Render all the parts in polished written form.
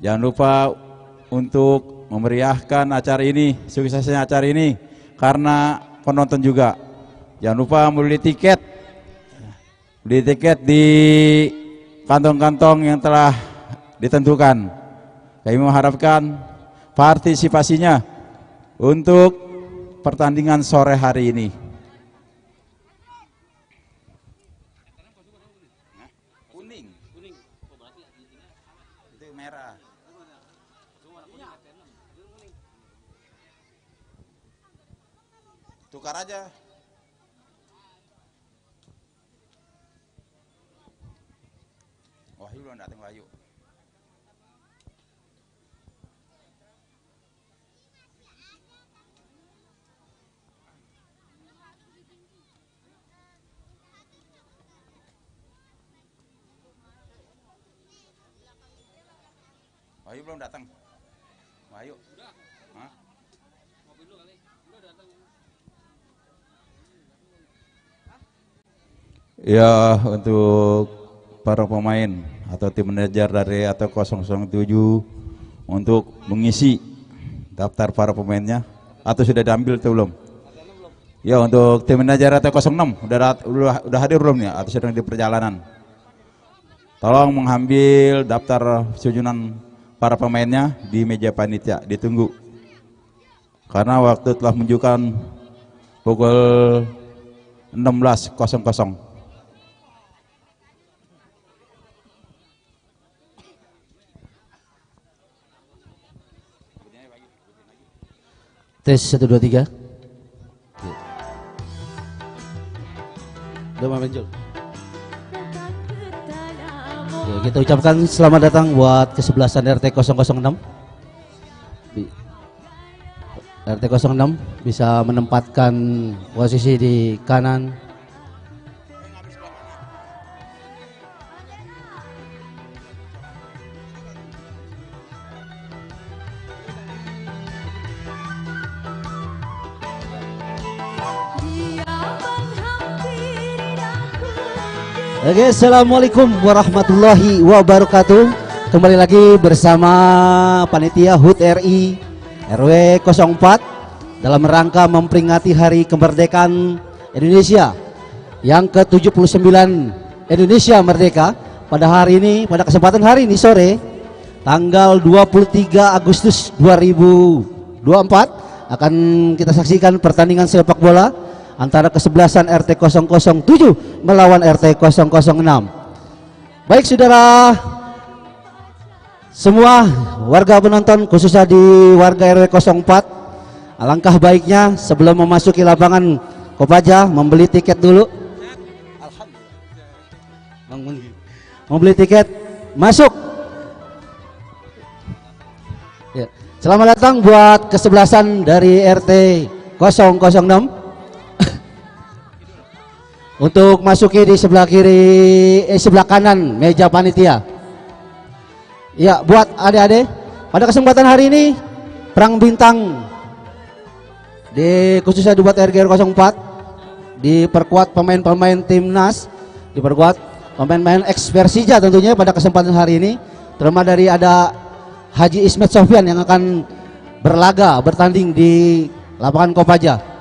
Jangan lupa untuk memeriahkan acara ini, suksesnya acara ini, karena penonton juga. Jangan lupa beli tiket di kantong-kantong yang telah ditentukan. Kami mengharapkan partisipasinya untuk pertandingan sore hari ini. Kuning. Itu merah. Tukar aja. Wahyu belum datang, Wahyu. Wahyu belum datang. Wahyu. Hah? Ya, untuk para pemain atau tim manajer dari atau 007 untuk mengisi daftar para pemainnya, atau sudah diambil atau belum? Ya, untuk tim manajer atau 06 udah hadir belum ya, atau sedang di perjalanan? Tolong mengambil daftar susunan para pemainnya di meja panitia, ditunggu. Karena waktu telah menunjukkan pukul 16.00. Tes 1 2 3. Udah muncul. Ya, kita ucapkan selamat datang buat kesebelasan RT 006. RT 06 bisa menempatkan posisi di kanan. Oke, assalamualaikum warahmatullahi wabarakatuh. Kembali lagi bersama panitia HUT RI RW 04 dalam rangka memperingati Hari Kemerdekaan Indonesia yang ke-79. Indonesia Merdeka pada hari ini, pada kesempatan hari ini sore tanggal 23 Agustus 2024 akan kita saksikan pertandingan sepak bola antara kesebelasan RT 007 melawan RT 006. Baik saudara semua warga penonton, khususnya di warga RW 04, alangkah baiknya sebelum memasuki lapangan Kopaja membeli tiket dulu. Membeli tiket masuk. Ya. Selamat datang buat kesebelasan dari RT 006. Untuk masuki di sebelah kiri, sebelah kanan meja panitia. Ya, buat adik-adik, pada kesempatan hari ini perang bintang khususnya dibuat RG 04, diperkuat pemain-pemain timnas, diperkuat pemain-pemain ex Persija tentunya pada kesempatan hari ini. Terutama dari ada Haji Ismet Sofyan yang akan bertanding di lapangan Kopaja.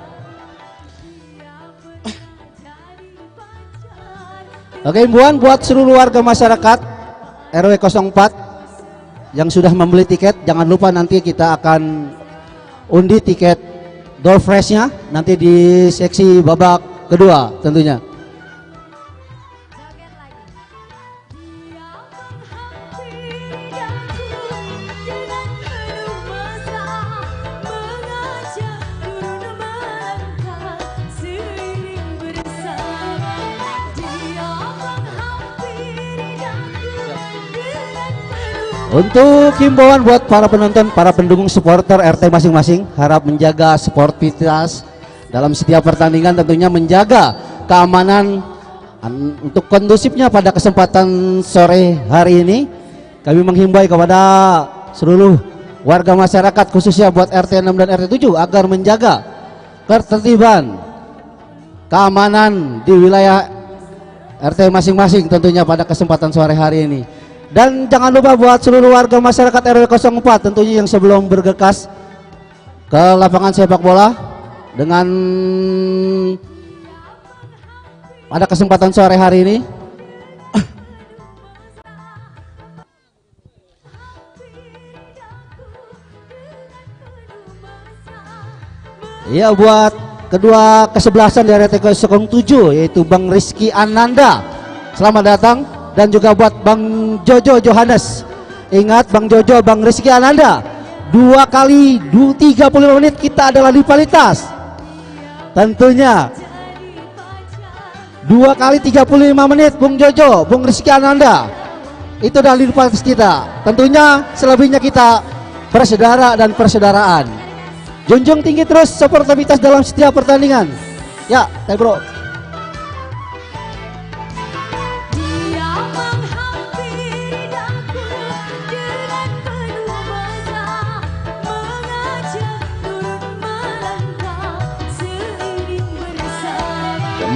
Oke, himbauan buat seluruh warga masyarakat RW 04 yang sudah membeli tiket, jangan lupa nanti kita akan undi tiket door freshnya nanti di seksi babak kedua tentunya. Untuk himbauan buat para penonton, para pendukung supporter RT masing-masing, harap menjaga sportivitas dalam setiap pertandingan, tentunya menjaga keamanan untuk kondusifnya pada kesempatan sore hari ini. Kami menghimbau kepada seluruh warga masyarakat, khususnya buat RT 6 dan RT 7 agar menjaga ketertiban, keamanan di wilayah RT masing-masing tentunya pada kesempatan sore hari ini. Dan jangan lupa buat seluruh warga masyarakat RW 04 tentunya yang sebelum bergegas ke lapangan sepak bola dengan pada kesempatan sore hari ini ya, buat kedua kesebelasan dari RT 07 yaitu Bang Rizky Ananda, selamat datang. Dan juga buat Bang Jojo Johannes, ingat Bang Jojo, Bang Rizky Ananda, 2 kali 35 menit kita adalah rivalitas. Tentunya 2 kali 35 menit Bung Jojo, Bung Rizky Ananda, itu adalah rivalitas kita. Tentunya selebihnya kita bersaudara dan persaudaraan. Junjung tinggi terus sportivitas dalam setiap pertandingan. Ya, bro.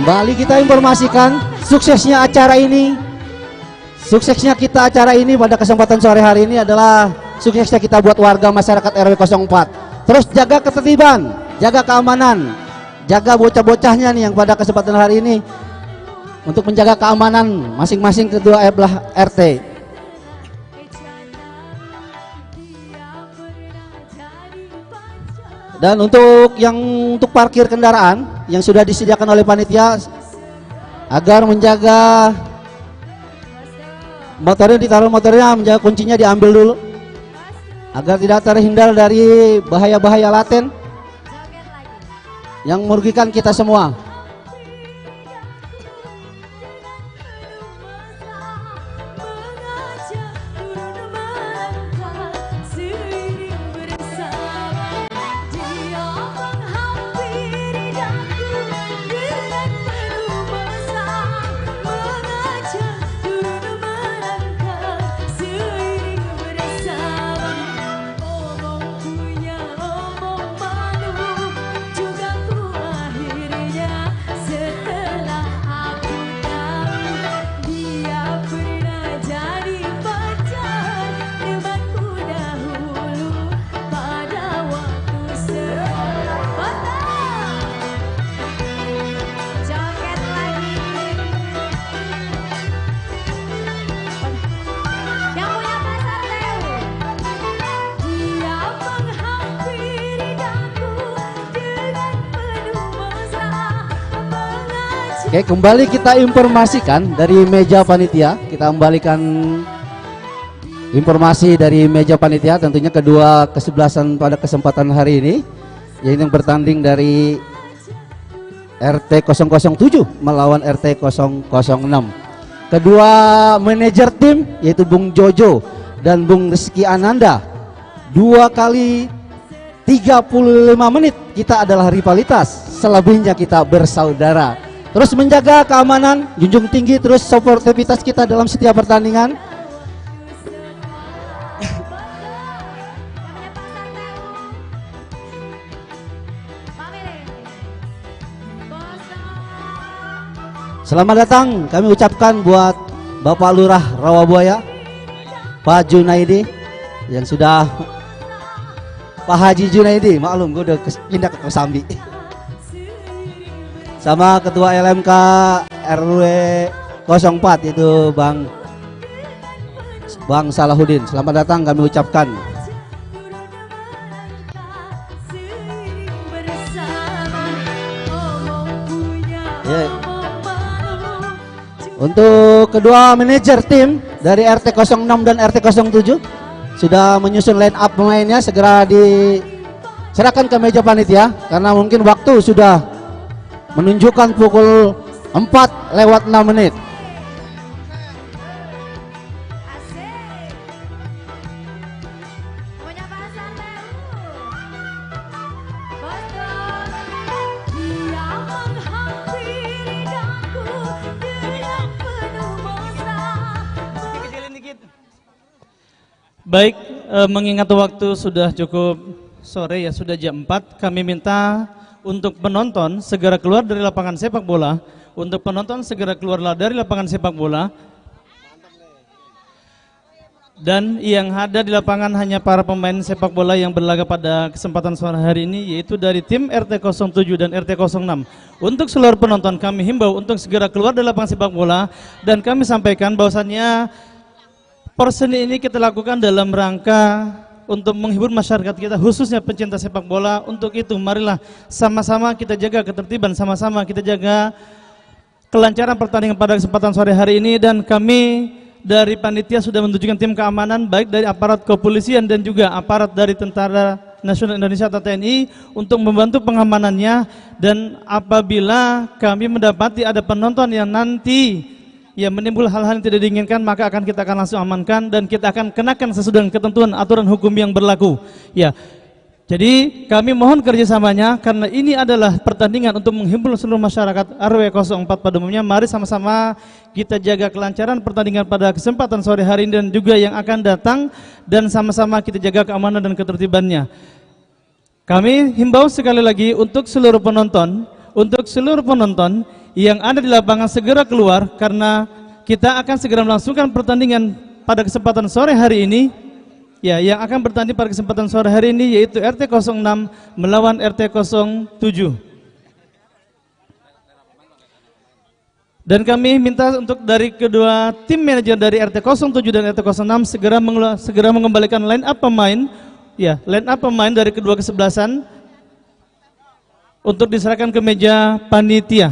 Kembali kita informasikan suksesnya acara ini. Suksesnya kita acara ini pada kesempatan sore hari ini adalah suksesnya kita buat warga masyarakat RW 04. Terus jaga ketertiban, jaga keamanan, jaga bocah-bocahnya nih yang pada kesempatan hari ini untuk menjaga keamanan masing-masing kedua belah RT. Dan untuk parkir kendaraan yang sudah disediakan oleh panitia agar menjaga motornya, ditaruh motornya, menjaga kuncinya diambil dulu agar tidak terhindar dari bahaya-bahaya laten yang merugikan kita semua. Oke, kembali kita informasikan dari meja panitia. Kita kembalikan informasi dari meja panitia. Tentunya kedua kesebelasan pada kesempatan hari ini, yaitu yang bertanding dari RT 007 melawan RT 006. Kedua manajer tim yaitu Bung Jojo dan Bung Rizky Ananda, 2 kali 35 menit kita adalah rivalitas, selebihnya kita bersaudara. Terus menjaga keamanan, junjung tinggi terus sportivitas kita dalam setiap pertandingan. Selamat datang kami ucapkan buat Bapak Lurah Rawabuaya, Pak Junaidi yang sudah, Pak Haji Junaidi, maklum gue udah pindah ke Kosambi. Sama Ketua LMK RW 04 itu Bang Salahuddin. Selamat datang kami ucapkan. Ya. Untuk kedua manajer tim dari RT 06 dan RT 07 sudah menyusun line up pemainnya, segera diserahkan ke meja panitia karena mungkin waktu sudah menunjukkan pukul 4:06. Baik, mengingat waktu sudah cukup sore ya, sudah jam 4, kami minta untuk penonton segera keluar dari lapangan sepak bola. Untuk penonton segera keluarlah dari lapangan sepak bola. Dan yang ada di lapangan hanya para pemain sepak bola yang berlaga pada kesempatan sore hari ini, yaitu dari tim RT 07 dan RT 06. Untuk seluruh penonton kami himbau untuk segera keluar dari lapangan sepak bola, dan kami sampaikan bahwasannya perseni ini kita lakukan dalam rangka untuk menghibur masyarakat kita, khususnya pencinta sepak bola. Untuk itu marilah sama-sama kita jaga ketertiban, sama-sama kita jaga kelancaran pertandingan pada kesempatan sore hari ini. Dan kami dari panitia sudah menunjukkan tim keamanan baik dari aparat kepolisian dan juga aparat dari Tentara Nasional Indonesia atau TNI untuk membantu pengamanannya. Dan apabila kami mendapati ada penonton yang nanti yang menimbul hal-hal yang tidak diinginkan, maka kita akan langsung amankan dan kita akan kenakan sesuai dengan ketentuan aturan hukum yang berlaku. Ya, jadi kami mohon kerjasamanya karena ini adalah pertandingan untuk menghimpun seluruh masyarakat RW 04 pada umumnya. Mari sama-sama kita jaga kelancaran pertandingan pada kesempatan sore hari ini dan juga yang akan datang, dan sama-sama kita jaga keamanan dan ketertibannya. Kami himbau sekali lagi untuk seluruh penonton yang ada di lapangan segera keluar karena kita akan segera melangsungkan pertandingan pada kesempatan sore hari ini. Ya, yang akan bertanding pada kesempatan sore hari ini yaitu RT 06 melawan RT 07. Dan kami minta untuk dari kedua tim manajer dari RT 07 dan RT 06 segera mengembalikan line up pemain. Ya, line up pemain dari kedua kesebelasan untuk diserahkan ke meja panitia.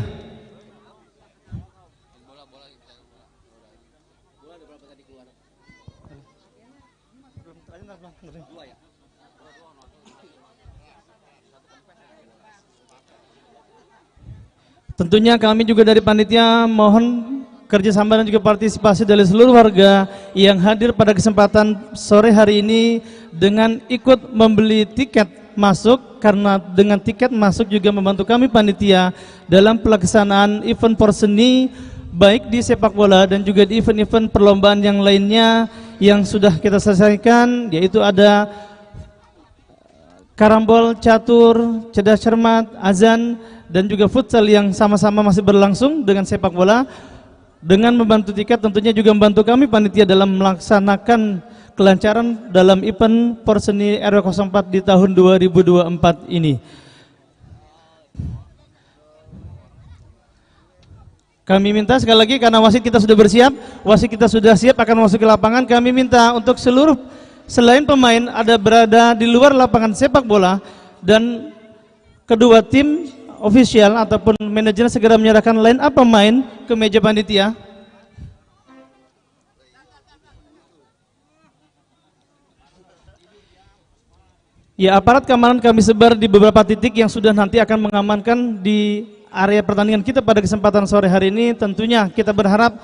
Tentunya kami juga dari panitia mohon kerjasama dan juga partisipasi dari seluruh warga yang hadir pada kesempatan sore hari ini dengan ikut membeli tiket masuk, karena dengan tiket masuk juga membantu kami panitia dalam pelaksanaan event porseni baik di sepak bola dan juga di event-event perlombaan yang lainnya yang sudah kita selesaikan, yaitu ada karambol, catur, cerdas cermat, azan, dan juga futsal yang sama-sama masih berlangsung dengan sepak bola. Dengan membantu tiket tentunya juga membantu kami panitia dalam melaksanakan kelancaran dalam event porseni RW 04 di tahun 2024 ini. Kami minta sekali lagi, karena wasit kita sudah bersiap, wasit kita sudah siap akan masuk ke lapangan. Kami minta untuk seluruh selain pemain ada berada di luar lapangan sepak bola, dan kedua tim official ataupun manajer segera menyerahkan line up pemain ke meja panitia. Ya, aparat keamanan kami sebar di beberapa titik yang sudah nanti akan mengamankan di area pertandingan kita pada kesempatan sore hari ini. Tentunya kita berharap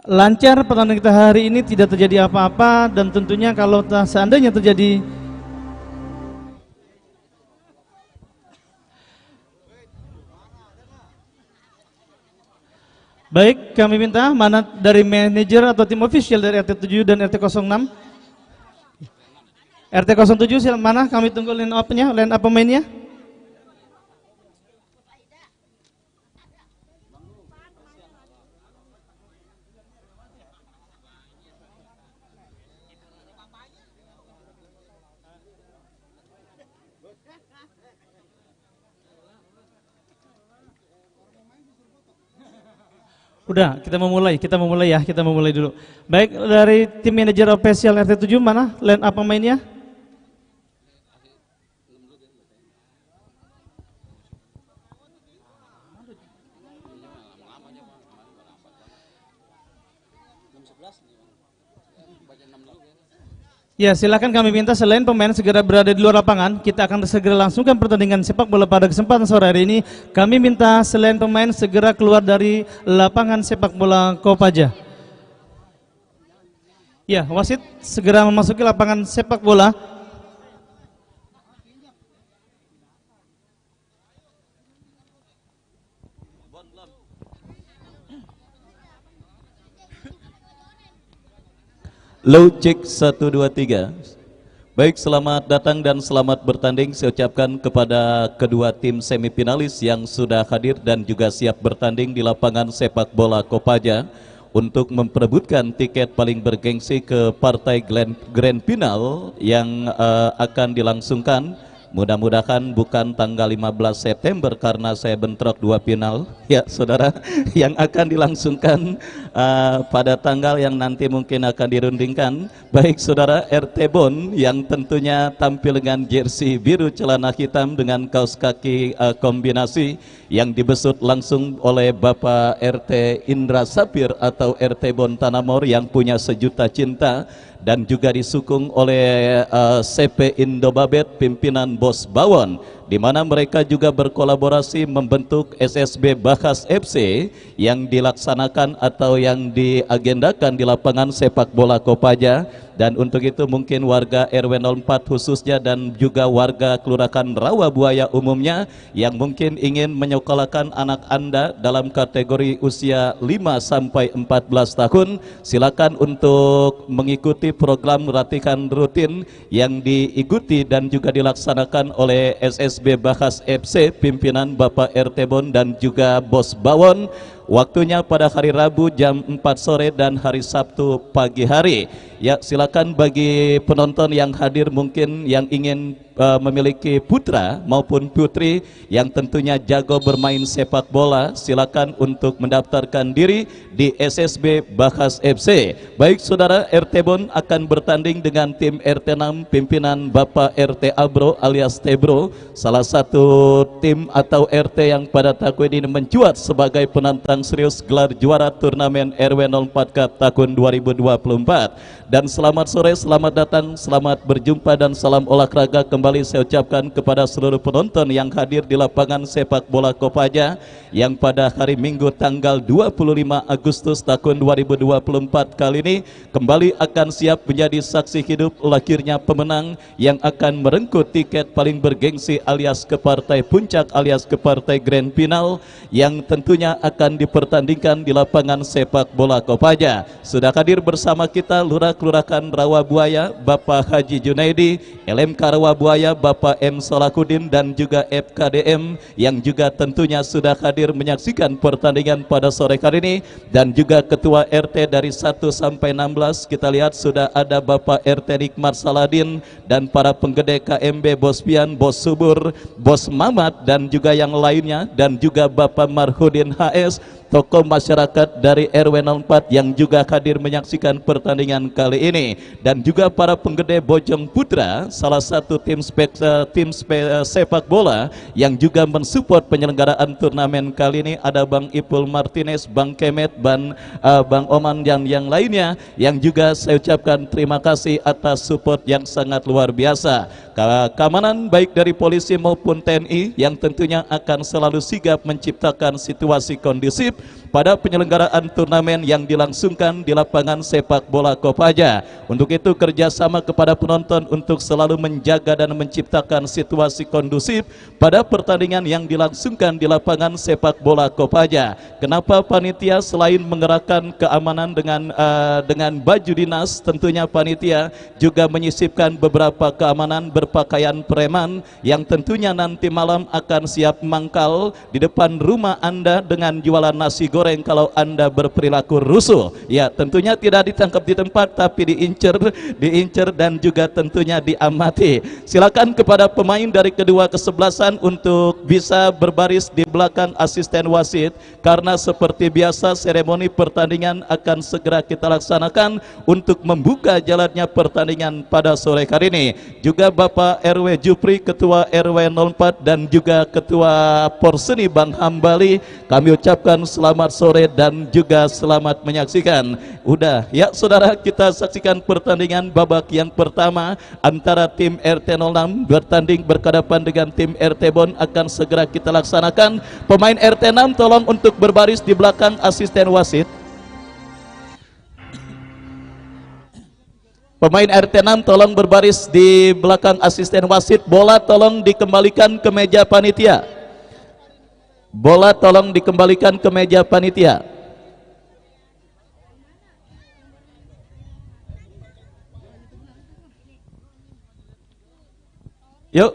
lancar pertandingan kita hari ini, tidak terjadi apa-apa, dan tentunya kalau seandainya terjadi baik, kami minta mana dari manajer atau tim official dari RT 7 dan RT 06. RT 07 mana, kami tunggu line up-nya, line up pemainnya. Udah, kita memulai dulu. Baik, dari tim manajer official RT 7 mana line up pemainnya? Ya, silakan kami minta selain pemain segera berada di luar lapangan, kita akan segera langsungkan pertandingan sepak bola pada kesempatan sore hari ini. Kami minta selain pemain segera keluar dari lapangan sepak bola Kopaja. Ya, wasit segera memasuki lapangan sepak bola. Low check 1 2 3. Baik, selamat datang dan selamat bertanding saya ucapkan kepada kedua tim semifinalis yang sudah hadir dan juga siap bertanding di lapangan sepak bola Kopaja. untuk memperebutkan tiket paling bergengsi ke partai Grand Final yang akan dilangsungkan. Mudah-mudahan bukan tanggal 15 September karena saya bentrok 2 final ya saudara, yang akan dilangsungkan pada tanggal yang nanti mungkin akan dirundingkan. Baik saudara, RT Bon yang tentunya tampil dengan jersey biru celana hitam dengan kaos kaki kombinasi yang dibesut langsung oleh Bapak RT Indra Sapir atau RT Bon Tanamor yang punya sejuta cinta, dan juga disukung oleh CP Indobabet pimpinan Bos Bawon, di mana mereka juga berkolaborasi membentuk SSB Bahas FC yang dilaksanakan atau yang diagendakan di lapangan sepak bola Kopaja. Dan untuk itu mungkin warga RW 04 khususnya dan juga warga Kelurahan Rawabuaya umumnya yang mungkin ingin menyekolahkan anak Anda dalam kategori usia 5 sampai 14 tahun, silakan untuk mengikuti program latihan rutin yang diikuti dan juga dilaksanakan oleh SSB Bahas FC pimpinan Bapak RT Bon dan juga Bos Bawon. Waktunya pada hari Rabu jam 4 sore dan hari Sabtu pagi hari. Ya, silakan bagi penonton yang hadir mungkin yang ingin memiliki putra maupun putri yang tentunya jago bermain sepak bola, silakan untuk mendaftarkan diri di SSB Bahas FC. Baik saudara, RT Bon akan bertanding dengan tim RT 6 pimpinan Bapak RT Abro alias Tebro, salah satu tim atau RT yang pada tahun ini mencuat sebagai penantang serius gelar juara turnamen RW 04 Cup tahun 2024. Dan selamat sore, selamat datang, selamat berjumpa dan salam olahraga kembali saya ucapkan kepada seluruh penonton yang hadir di lapangan sepak bola Kopaja yang pada hari Minggu tanggal 25 Agustus tahun 2024 kali ini kembali akan siap menjadi saksi hidup lahirnya pemenang yang akan merengkuh tiket paling bergengsi alias ke partai puncak alias ke partai Grand Final yang tentunya akan dipertandingkan di lapangan sepak bola Kopaja. Sudah hadir bersama kita Lurah Kelurahan Rawabuaya Bapak Haji Junaidi, LMK Rawabuaya Bapak M. Salakudin dan juga FKDM yang juga tentunya sudah hadir menyaksikan pertandingan pada sore hari ini, dan juga Ketua RT dari 1 sampai 16 kita lihat sudah ada Bapak RT Nikmar Saladin dan para penggede KMB Bos Pian, Bos Subur, Bos Mamat dan juga yang lainnya, dan juga Bapak Marhudin HS, tokoh masyarakat dari RW 04 yang juga hadir menyaksikan pertandingan kali ini, dan juga para penggede Bojong Putra, salah satu tim sepak bola yang juga mensupport penyelenggaraan turnamen kali ini. Ada Bang Ipul Martinez, Bang Kemet, Bang Oman dan yang lainnya yang juga saya ucapkan terima kasih atas support yang sangat luar biasa. Keamanan baik dari polisi maupun TNI yang tentunya akan selalu sigap menciptakan situasi kondusif pada penyelenggaraan turnamen yang dilangsungkan di lapangan sepak bola Kopaja. Untuk itu kerjasama kepada penonton untuk selalu menjaga dan menciptakan situasi kondusif pada pertandingan yang dilangsungkan di lapangan sepak bola Kopaja. Kenapa panitia selain mengerahkan keamanan dengan baju dinas, tentunya panitia juga menyisipkan beberapa keamanan berpakaian preman yang tentunya nanti malam akan siap mangkal di depan rumah Anda dengan jualan nasi goreng kalau Anda berperilaku rusuh. Ya, tentunya tidak ditangkap di tempat tapi diincer dan juga tentunya diamati. Silakan kepada pemain dari kedua kesebelasan untuk bisa berbaris di belakang asisten wasit, karena seperti biasa seremoni pertandingan akan segera kita laksanakan untuk membuka jalannya pertandingan pada sore hari ini. Juga Bapak RW Jupri, Ketua RW 04 dan juga Ketua Porseni Bang Hambali, kami ucapkan selamat sore dan juga selamat menyaksikan. Udah ya saudara, kita saksikan pertandingan babak yang pertama antara tim RT 06 bertanding berhadapan dengan tim RT Bon akan segera kita laksanakan. Pemain RT 6 tolong untuk berbaris di belakang asisten wasit. Pemain RT 6 tolong berbaris di belakang asisten wasit. Bola tolong dikembalikan ke meja panitia. Bola tolong dikembalikan ke meja panitia. Yuk.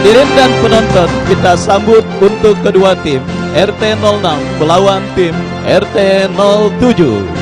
Hadirin dan penonton, kita sambut untuk kedua tim RT 06 melawan tim RT 07.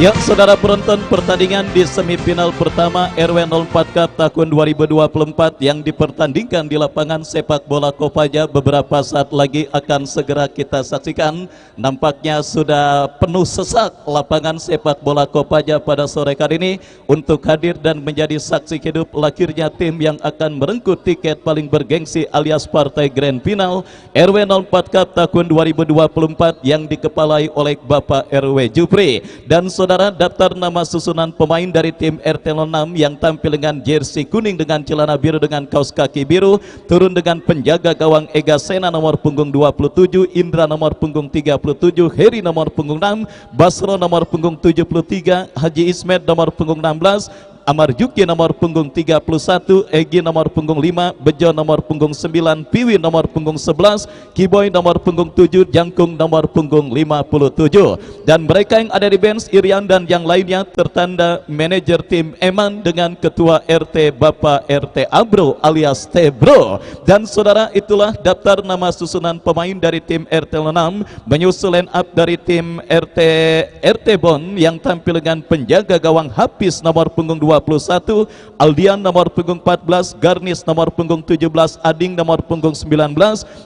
Ya, saudara penonton, pertandingan di semifinal pertama RW 04 Cup tahun 2024 yang dipertandingkan di lapangan sepak bola Kopaja beberapa saat lagi akan segera kita saksikan. Nampaknya sudah penuh sesak lapangan sepak bola Kopaja pada sore kali ini untuk hadir dan menjadi saksi hidup lahirnya tim yang akan merengkuh tiket paling bergengsi alias partai Grand Final RW 04 Cup tahun 2024 yang dikepalai oleh Bapak RW Jupri. Dan saudara, daftar nama susunan pemain dari tim RT 06 yang tampil dengan jersey kuning dengan celana biru dengan kaos kaki biru, turun dengan penjaga gawang Ega Sena nomor punggung 27, Indra nomor punggung 37, Heri nomor punggung 6, Basro nomor punggung 73, Haji Ismet nomor punggung 16, Amar Juki nomor punggung 31, Egi nomor punggung 5, Bejo nomor punggung 9, Piwi nomor punggung 11, Kiboy nomor punggung 7, Jangkung nomor punggung 57. Dan mereka yang ada di bench, Irian dan yang lainnya tertanda manajer tim Eman dengan ketua RT Bapak RT Abro alias Tebro. Dan saudara, itulah daftar nama susunan pemain dari tim RT 06 menyusul line up dari tim RT Bon yang tampil dengan penjaga gawang Hafiz nomor punggung 21, Aldian nomor punggung 14, Garnis nomor punggung 17, Ading nomor punggung 19,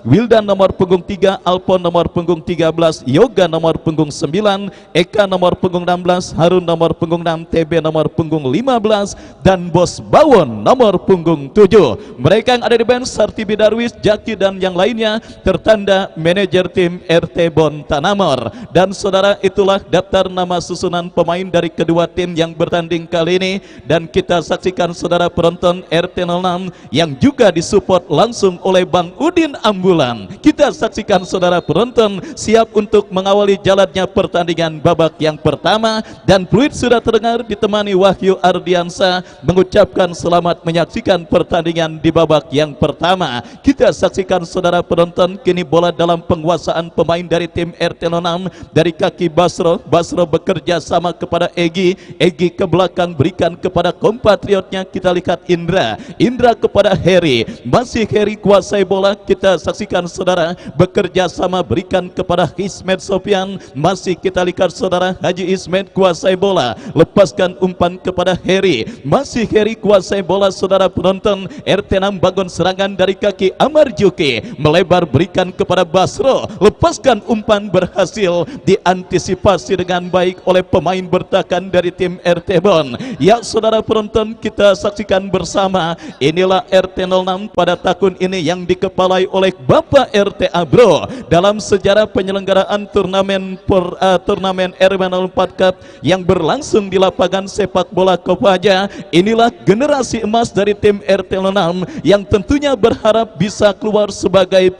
Wildan nomor punggung 3, Alpon nomor punggung 13, Yoga nomor punggung 9, Eka nomor punggung 16, Harun nomor punggung 6, TB nomor punggung 15, dan Bos Bawon nomor punggung 7. Mereka yang ada di bench Sartibi Darwis, Jaki dan yang lainnya tertanda manajer tim RT Bon Tanamor. Dan saudara, itulah daftar nama susunan pemain dari kedua tim yang bertanding kali ini. Dan kita saksikan saudara penonton RT 06 yang juga disupport langsung oleh Bang Udin Ambulan. Kita saksikan saudara penonton siap untuk mengawali jalannya pertandingan babak yang pertama, dan fluid sudah terdengar ditemani Wahyu Ardiansa mengucapkan selamat menyaksikan pertandingan di babak yang pertama. Kita saksikan saudara penonton, kini bola dalam penguasaan pemain dari tim RT 06 dari kaki Basro. Basro bekerja sama kepada Egi ke belakang berikan kepada kompatriotnya, kita lihat Indra kepada Heri, masih Heri kuasai bola. Kita saksikan saudara bekerja sama berikan kepada Ismet Sofian, masih kita lihat saudara Haji Ismet kuasai bola, lepaskan umpan kepada Heri, masih Heri kuasai bola. Saudara penonton, RT 6 bangun serangan dari kaki Amar Juki, melebar berikan kepada Basro, lepaskan umpan, berhasil diantisipasi dengan baik oleh pemain bertahan dari tim RT Bon. Ya saudara penonton, kita saksikan bersama, inilah RT 06 pada tahun ini yang dikepalai oleh Bapak RT Abro dalam sejarah penyelenggaraan turnamen RW 04 Cup yang berlangsung di lapangan sepak bola Kopaja. Inilah generasi emas dari tim RT 06 yang tentunya berharap bisa keluar sebagai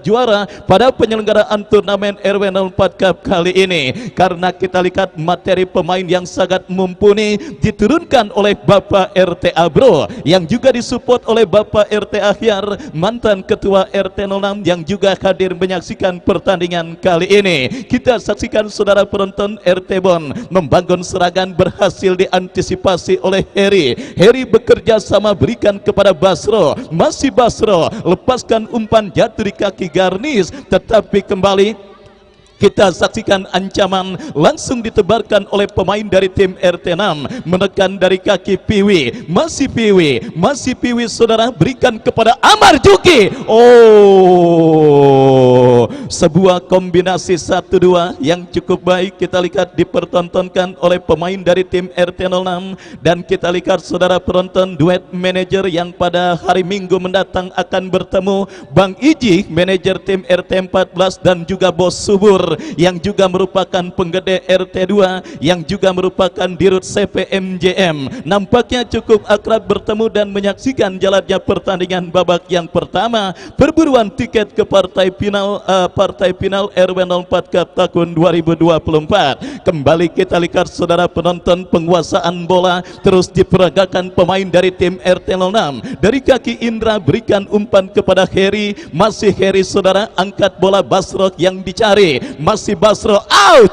juara pada penyelenggaraan turnamen RW 04 Cup kali ini, karena kita lihat materi pemain yang sangat mumpuni diturunkan oleh Bapak RT Abro yang juga disupport oleh Bapak RT Ahyar, mantan ketua RT 06 yang juga hadir menyaksikan pertandingan kali ini. Kita saksikan saudara penonton, RT Bon membangun serangan, berhasil diantisipasi oleh Heri bekerja sama berikan kepada Basro, masih Basro lepaskan umpan jatuh di kaki Garnis, tetapi kembali Kita saksikan ancaman langsung ditebarkan oleh pemain dari tim RT6, menekan dari kaki Piwi, masih Piwi saudara, berikan kepada Amar Juki. Oh, sebuah kombinasi 1-2 yang cukup baik kita lihat dipertontonkan oleh pemain dari tim RT06, dan kita lihat saudara penonton duet manajer yang pada hari Minggu mendatang akan bertemu, Bang Iji manajer tim RT14 dan juga Bos Subur yang juga merupakan penggede RT2 yang juga merupakan dirut CPMJM. Nampaknya cukup akrab bertemu dan menyaksikan jalannya pertandingan babak yang pertama perburuan tiket ke partai final RW04 Cup tahun 2024. Kembali kita lihat saudara penonton, penguasaan bola terus diperagakan pemain dari tim RT06. Dari kaki Indra berikan umpan kepada Heri, masih Heri saudara, angkat bola Basro yang dicari, masih Basro,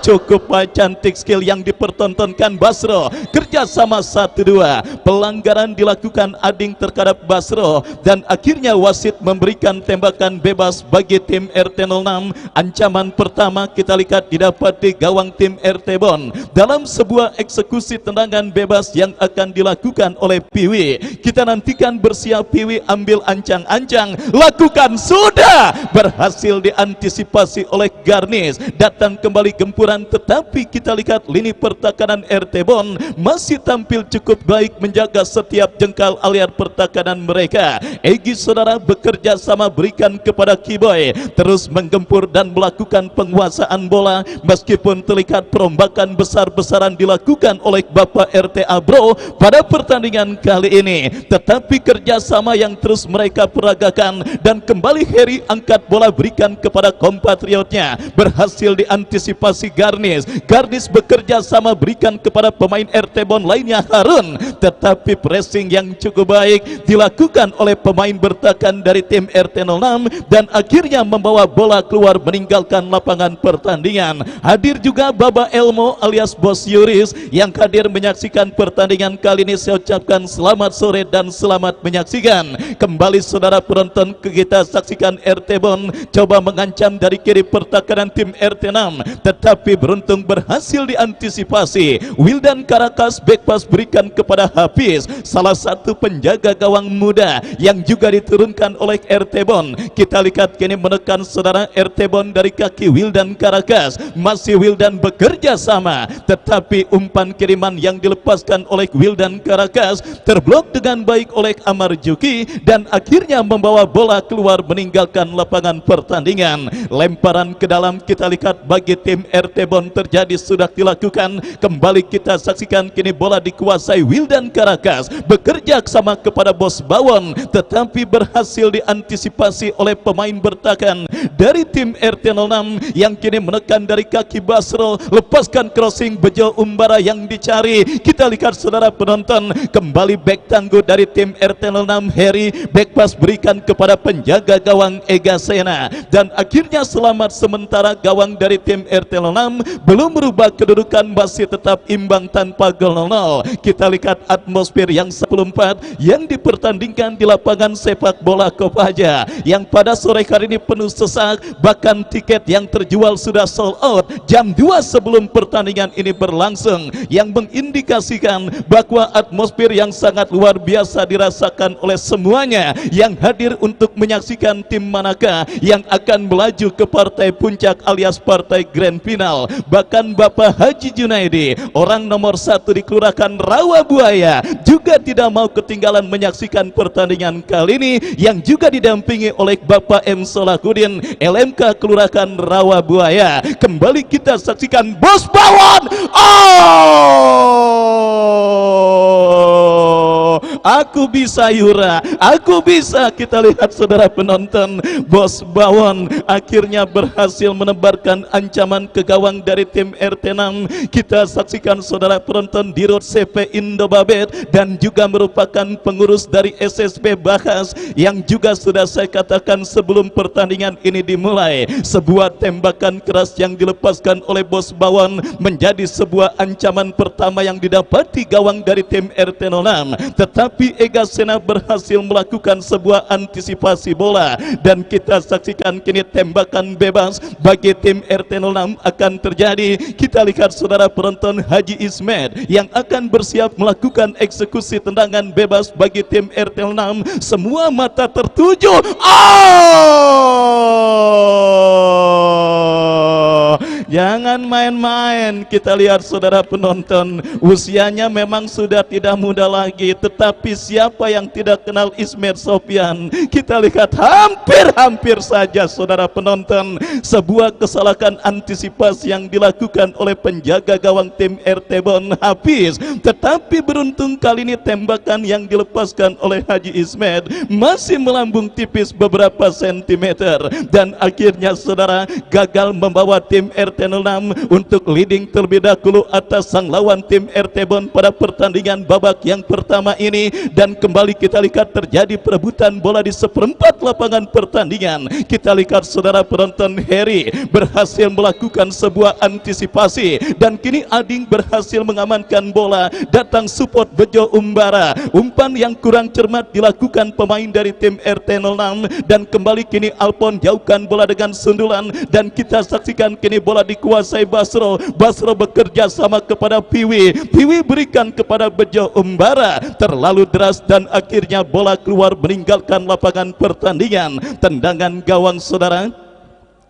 cukup cantik skill yang dipertontonkan Basro, kerjasama 1-2, pelanggaran dilakukan Ading terhadap Basro, dan akhirnya wasit memberikan tembakan bebas bagi tim RT06. Ancaman pertama kita lihat didapat di gawang tim RT Bon dalam sebuah eksekusi tendangan bebas yang akan dilakukan oleh Piwi. Kita nantikan bersiap Piwi ambil ancang-ancang, lakukan, sudah berhasil diantisipasi oleh Garnis. Datang kembali gempuran, tetapi kita lihat lini pertahanan RT Bon masih tampil cukup baik menjaga setiap jengkal aliar pertahanan mereka. Egi saudara bekerja sama berikan kepada Kiboy, terus menggempur dan melakukan penguasaan bola meskipun terlihat perombakan besar-besaran dilakukan oleh Bapak RT Abro pada pertandingan kali ini, tetapi kerjasama yang terus mereka peragakan, dan kembali Heri angkat bola berikan kepada kompatriotnya, berhasil diantisipasi Garnis. Garnis bekerja sama berikan kepada pemain RT Bon lainnya Harun, tetapi pressing yang cukup baik dilakukan oleh pemain bertahan dari tim RT06 dan akhirnya membawa bola keluar meninggalkan lapangan pertandingan. Hadir juga Baba Elmo alias Bos Yuris yang hadir menyaksikan pertandingan kali ini. Saya ucapkan selamat sore dan selamat menyaksikan. Kembali saudara penonton, kita saksikan RT Bon coba mengancam dari kiri pertahanan tim RT6, tetapi beruntung berhasil diantisipasi. Wildan Karakas back pass berikan kepada Hafiz, salah satu penjaga gawang muda yang juga diturunkan oleh RT Bon. Kita lihat kini menekan saudara RT Bon dari kaki Wildan Karakas, masih Wildan bekerja sama, tetapi umpan kiriman yang dilepaskan oleh Wildan Karakas terblok dengan baik oleh Amar Juki dan akhirnya membawa bola keluar meninggalkan lapangan pertandingan. Lemparan ke dalam kita lihat bagi tim RT Bon terjadi sudah dilakukan. Kembali kita saksikan kini bola dikuasai Wildan Karakas, bekerja sama kepada Bos Bawon, tetapi berhasil diantisipasi oleh pemain bertahan dari tim RT06 yang kini menekan dari kaki Basro, lepaskan crossing Bejo Umbara yang dicari. Kita lihat saudara penonton, kembali back tangguh dari tim RT06 Heri, back pass berikan kepada penjaga gawang Ega Sena, dan akhirnya selamat sementara gawang dari tim RT06 belum merubah kedudukan, masih tetap imbang tanpa gol 0-0. Kita lihat atmosfer yang 10-4 yang dipertandingkan di lapangan sepak bola Kopaja yang pada sore hari ini penuh sesak, bahkan tiket yang terjual sudah sold out jam 2 sebelum pertandingan ini berlangsung, yang mengindikasikan bahwa atmosfer yang sangat luar biasa dirasakan oleh semuanya yang hadir untuk menyaksikan tim manakah yang akan melaju ke partai puncak alias partai grand final. Bahkan Bapak Haji Junaidi, orang nomor 1 di Kelurahan Rawabuaya, juga tidak mau ketinggalan menyaksikan pertandingan kali ini, yang juga didampingi oleh Bapak M. Solahuddin, LMK Kelurahan Rawabuaya. Kembali kita saksikan Bos Bawon. Aku bisa Yura, aku bisa. Kita lihat saudara penonton, Bos Bawon akhirnya berhasil menebarkan ancaman ke gawang dari tim RT6. Kita saksikan saudara penonton Dirut CP Indobabet dan juga merupakan pengurus dari SSB Bahas yang juga sudah saya katakan sebelum pertandingan ini dimulai, sebuah tembakan keras yang dilepaskan oleh Bos Bawon menjadi sebuah ancaman pertama yang didapati gawang dari tim RT06. Tetapi tetapi Ega Sena berhasil melakukan sebuah antisipasi bola dan kita saksikan kini tembakan bebas bagi tim RT 06 akan terjadi. Kita lihat saudara penonton, Haji Ismet yang akan bersiap melakukan eksekusi tendangan bebas bagi tim RT 06. Semua mata tertuju. Jangan main-main. Kita lihat saudara penonton, usianya memang sudah tidak muda lagi, tetapi siapa yang tidak kenal Ismet Sofyan? Kita lihat hampir saja saudara penonton, sebuah kesalahan antisipasi yang dilakukan oleh penjaga gawang tim RT Bon habis, tetapi beruntung kali ini tembakan yang dilepaskan oleh Haji Ismet masih melambung tipis beberapa sentimeter dan akhirnya saudara gagal membawa tim RT 06 untuk leading terlebih dahulu atas sang lawan tim RT Bon pada pertandingan babak yang pertama ini. Dan kembali kita lihat terjadi perebutan bola di seperempat lapangan pertandingan. Kita lihat saudara penonton, Harry berhasil melakukan sebuah antisipasi dan kini Ading berhasil mengamankan bola. Datang support Bejo Umbara, umpan yang kurang cermat dilakukan pemain dari tim RT 06 dan kembali kini Alpon jauhkan bola dengan sundulan dan kita saksikan kini bola dikuasai Basro. Basro bekerja sama kepada Piwi. Piwi berikan kepada Bejo Umbara, terlalu deras dan akhirnya bola keluar meninggalkan lapangan pertandingan. Tendangan gawang saudara.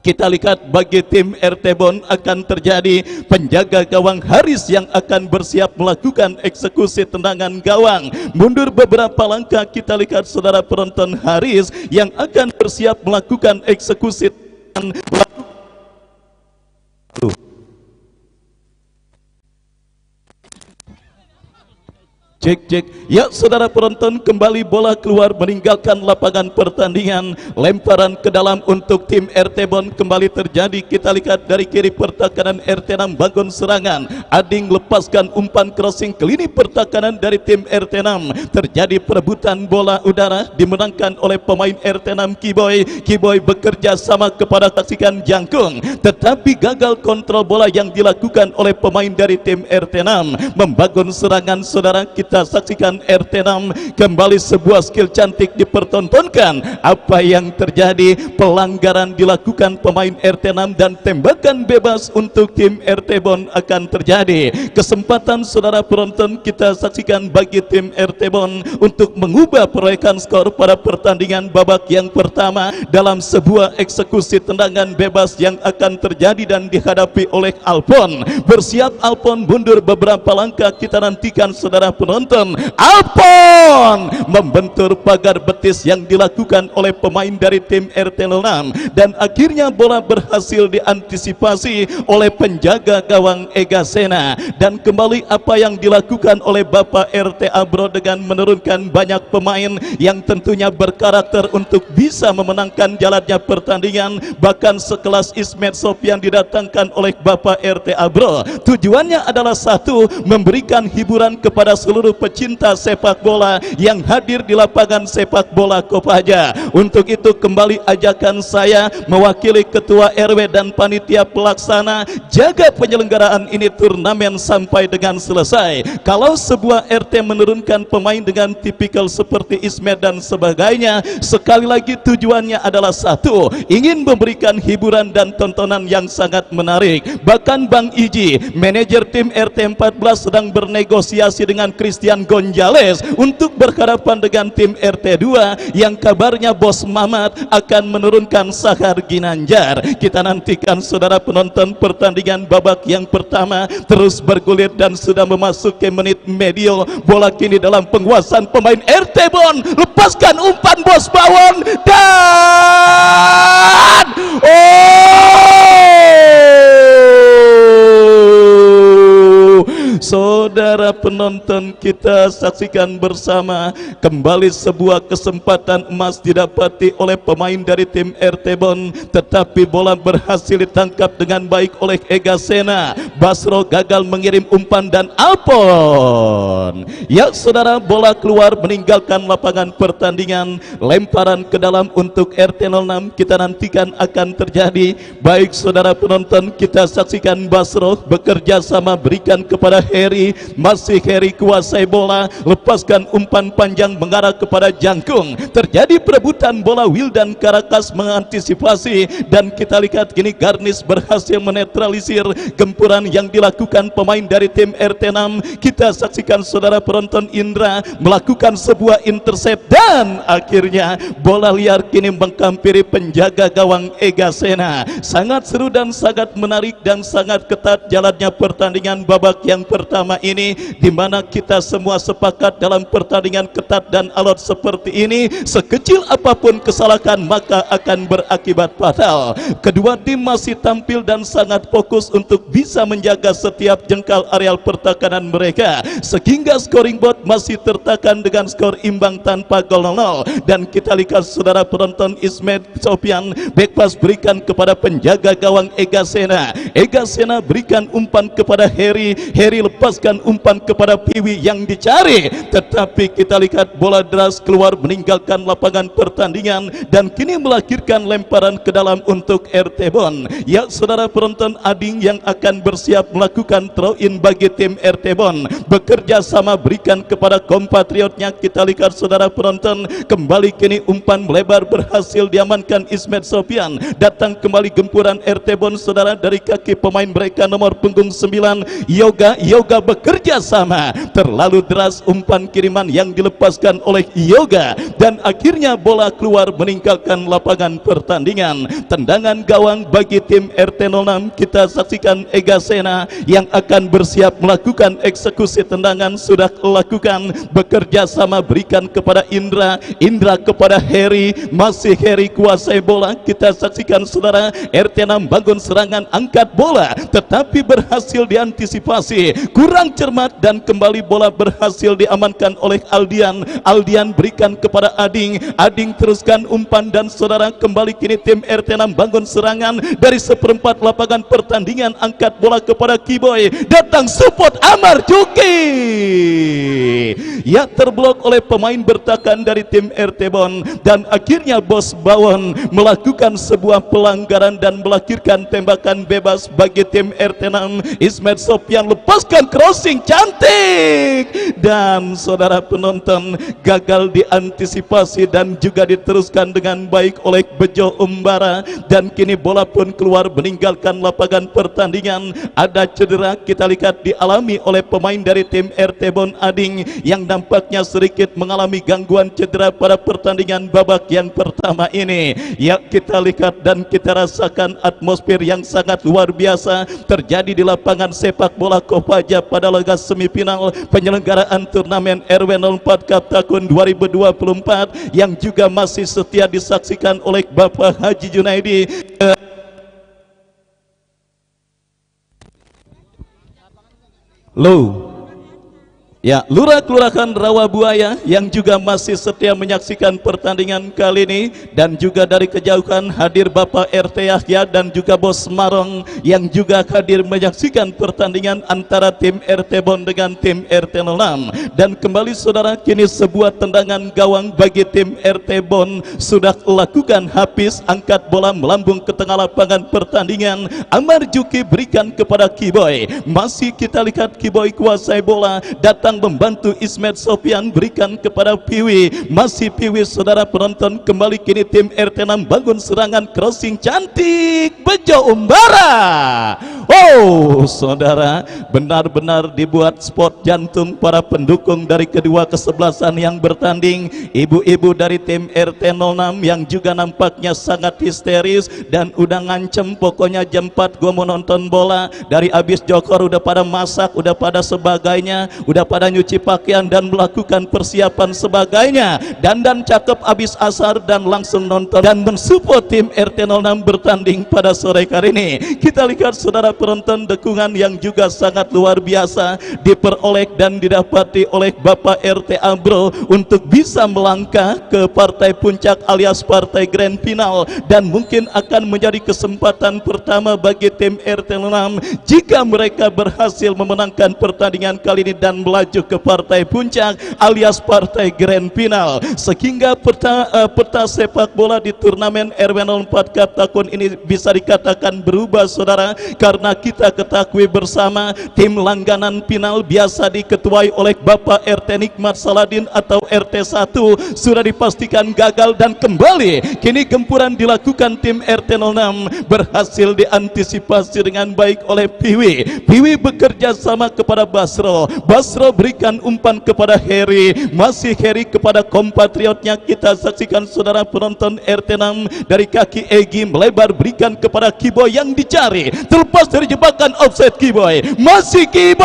Kita lihat bagi tim RT Bon akan terjadi penjaga gawang Haris yang akan bersiap melakukan eksekusi tendangan gawang. Mundur beberapa langkah, kita lihat saudara penonton, Haris yang akan bersiap melakukan eksekusi tendangan. Cek. Ya saudara penonton, kembali bola keluar meninggalkan lapangan pertandingan. Lemparan ke dalam untuk tim RT Bon kembali terjadi. Kita lihat dari kiri pertahanan RT 6 bangun serangan. Ading lepaskan umpan crossing ke lini pertahanan dari tim RT 6. Terjadi perebutan bola udara dimenangkan oleh pemain RT 6 Kiboy. Kiboy bekerja sama kepada saksikan Jangkung, tetapi gagal kontrol bola yang dilakukan oleh pemain dari tim RT 6. Membangun serangan saudara, kita saksikan RT 6 kembali sebuah skill cantik dipertontonkan. Apa yang terjadi? Pelanggaran dilakukan pemain RT 6 dan tembakan bebas untuk tim RT Bon akan terjadi. Kesempatan saudara penonton kita saksikan bagi tim RT Bon untuk mengubah perolehan skor pada pertandingan babak yang pertama dalam sebuah eksekusi tendangan bebas yang akan terjadi dan dihadapi oleh Alpon. Bersiap Alpon mundur beberapa langkah, kita nantikan saudara penonton. Alpon membentur pagar betis yang dilakukan oleh pemain dari tim RT 06 dan akhirnya bola berhasil diantisipasi oleh penjaga gawang Ega Sena. Dan kembali apa yang dilakukan oleh Bapak RT Abro dengan menurunkan banyak pemain yang tentunya berkarakter untuk bisa memenangkan jalannya pertandingan. Bahkan sekelas Ismet Sofyan didatangkan oleh Bapak RT Abro. Tujuannya adalah satu, memberikan hiburan kepada seluruh pecinta sepak bola yang hadir di lapangan sepak bola Kopaja. Untuk itu kembali ajakan saya mewakili Ketua RW dan panitia pelaksana, jaga penyelenggaraan ini turnamen sampai dengan selesai. Kalau sebuah RT menurunkan pemain dengan tipikal seperti Ismet dan sebagainya, sekali lagi tujuannya adalah satu, ingin memberikan hiburan dan tontonan yang sangat menarik. Bahkan Bang Iji, manajer tim RT 14 sedang bernegosiasi dengan Christian Gonzales untuk berhadapan dengan tim RT 2 yang kabarnya Bos Mamat akan menurunkan Sahar Ginanjar. Kita nantikan saudara penonton, pertandingan babak yang pertama terus bergulir dan sudah memasuki menit medio. Bola kini dalam penguasaan pemain RT Bon. Lepaskan umpan Bos Bawon dan saudara penonton, kita saksikan bersama kembali sebuah kesempatan emas didapati oleh pemain dari tim RT Bon, tetapi bola berhasil ditangkap dengan baik oleh Ega Sena. Basro gagal mengirim umpan dan Alpon. Ya saudara, bola keluar meninggalkan lapangan pertandingan. Lemparan ke dalam untuk RT 06 kita nantikan akan terjadi. Baik saudara penonton, kita saksikan Basro bekerja sama berikan kepada Heri, masih Heri kuasai bola, lepaskan umpan panjang mengarah kepada Jangkung. Terjadi perebutan bola, Wildan Karakas mengantisipasi dan kita lihat kini Garnis berhasil menetralisir gempuran yang dilakukan pemain dari tim RT6. Kita saksikan saudara penonton, Indra melakukan sebuah intercept dan akhirnya bola liar kini menghampiri penjaga gawang Ega Sena. Sangat seru dan sangat menarik dan sangat ketat jalannya pertandingan babak yang pertama ini, di mana kita semua sepakat dalam pertandingan ketat dan alot seperti ini, sekecil apapun kesalahan maka akan berakibat fatal. Kedua tim masih tampil dan sangat fokus untuk bisa menjaga setiap jengkal areal pertahanan mereka, sehingga scoring board masih tertekan dengan skor imbang tanpa gol 0. Dan kita lihat saudara penonton, Ismet Sofian back pass berikan kepada penjaga gawang Ega Sena. Ega Sena berikan umpan kepada Heri, Heri lepaskan umpan kepada Piwi yang dicari, tetapi kita lihat bola deras keluar meninggalkan lapangan pertandingan dan kini melahirkan lemparan ke dalam untuk RT Bon. Ya saudara penonton, Ading yang akan bersiap melakukan throw in bagi tim RT Bon, bekerja sama berikan kepada kompatriotnya. Kita lihat saudara penonton, kembali kini umpan melebar berhasil diamankan Ismet Sofian. Datang kembali gempuran RT Bon saudara dari kaki pemain mereka nomor punggung 9 Yoga bekerja sama, terlalu deras umpan kiriman yang dilepaskan oleh Yoga dan akhirnya bola keluar meninggalkan lapangan pertandingan. Tendangan gawang bagi tim RT06. Kita saksikan Ega Sena yang akan bersiap melakukan eksekusi tendangan sudah lakukan, bekerja sama berikan kepada Indra, Indra kepada Heri, masih Heri kuasai bola. Kita saksikan saudara, RT6 bangun serangan, angkat bola tetapi berhasil diantisipasi, kurang cermat dan kembali bola berhasil diamankan oleh Aldian. Aldian berikan kepada Ading, Ading teruskan umpan dan saudara kembali kini tim RT6 bangun serangan dari seperempat lapangan pertandingan, angkat bola kepada Kiboy, datang support Amar Juki, ya terblok oleh pemain bertahan dari tim RT Bon dan akhirnya Bos Bawon melakukan sebuah pelanggaran dan melahirkan tembakan bebas bagi tim RT6. Ismet Sofian lepaskan crossing cantik dan saudara penonton gagal diantisipasi dan juga diteruskan dengan baik oleh Bejo Umbara dan kini bola pun keluar meninggalkan lapangan pertandingan. Ada cedera kita lihat dialami oleh pemain dari tim RT Bon, Ading, yang nampaknya sedikit mengalami gangguan cedera pada pertandingan babak yang pertama ini. Ya kita lihat dan kita rasakan atmosfer yang sangat luar biasa terjadi di lapangan sepak bola Kopaja pada laga semifinal penyelenggaraan turnamen RW04 Cup tahun 2024 yang juga masih setia disaksikan oleh Bapak Haji Junaidi. Ya, Lurah Kelurahan Rawabuaya yang juga masih setia menyaksikan pertandingan kali ini dan juga dari kejauhan hadir Bapak RT Yahya dan juga Bos Marong yang juga hadir menyaksikan pertandingan antara tim RT Bon dengan tim RT 06. Dan kembali saudara, kini sebuah tendangan gawang bagi tim RT Bon sudah lakukan. Hafiz angkat bola melambung ke tengah lapangan pertandingan, Amar Juki berikan kepada Kiboy, masih kita lihat Kiboy kuasai bola, datang membantu Ismet Sofian berikan kepada Piwi, masih Piwi saudara penonton. Kembali kini tim RT6 bangun serangan, crossing cantik Bejo Umbara. Oh saudara, benar-benar dibuat spot jantung para pendukung dari kedua kesebelasan yang bertanding. Ibu-ibu dari tim RT06 yang juga nampaknya sangat histeris dan udah ngancem pokoknya jam 4 gua mau nonton bola. Dari abis jokor udah pada masak, udah pada sebagainya, udah pada nyuci pakaian dan melakukan persiapan sebagainya. Dandan cakep abis asar dan langsung nonton dan mensupport tim RT06 bertanding pada sore hari ini. Kita lihat saudara penonton, dukungan yang juga sangat luar biasa diperoleh dan didapati oleh Bapak RT Abro untuk bisa melangkah ke partai puncak alias partai grand final, dan mungkin akan menjadi kesempatan pertama bagi tim RT06 jika mereka berhasil memenangkan pertandingan kali ini dan melaju menuju ke partai puncak alias partai grand final, sehingga peta sepak bola di turnamen RW 04 Cup tahun ini bisa dikatakan berubah saudara, karena kita ketahui bersama tim langganan final biasa diketuai oleh Bapak RT Nikmat Saladin atau RT 1 sudah dipastikan gagal, dan kembali kini gempuran dilakukan tim RT 06 berhasil diantisipasi dengan baik oleh Piwi bekerja sama kepada Basro berikan umpan kepada Heri, masih Heri kepada kompatriotnya. Kita saksikan saudara penonton RT 6 dari kaki Egi melebar berikan kepada Kiboy yang dicari, terlepas dari jebakan offset Kiboy, masih Kiboy.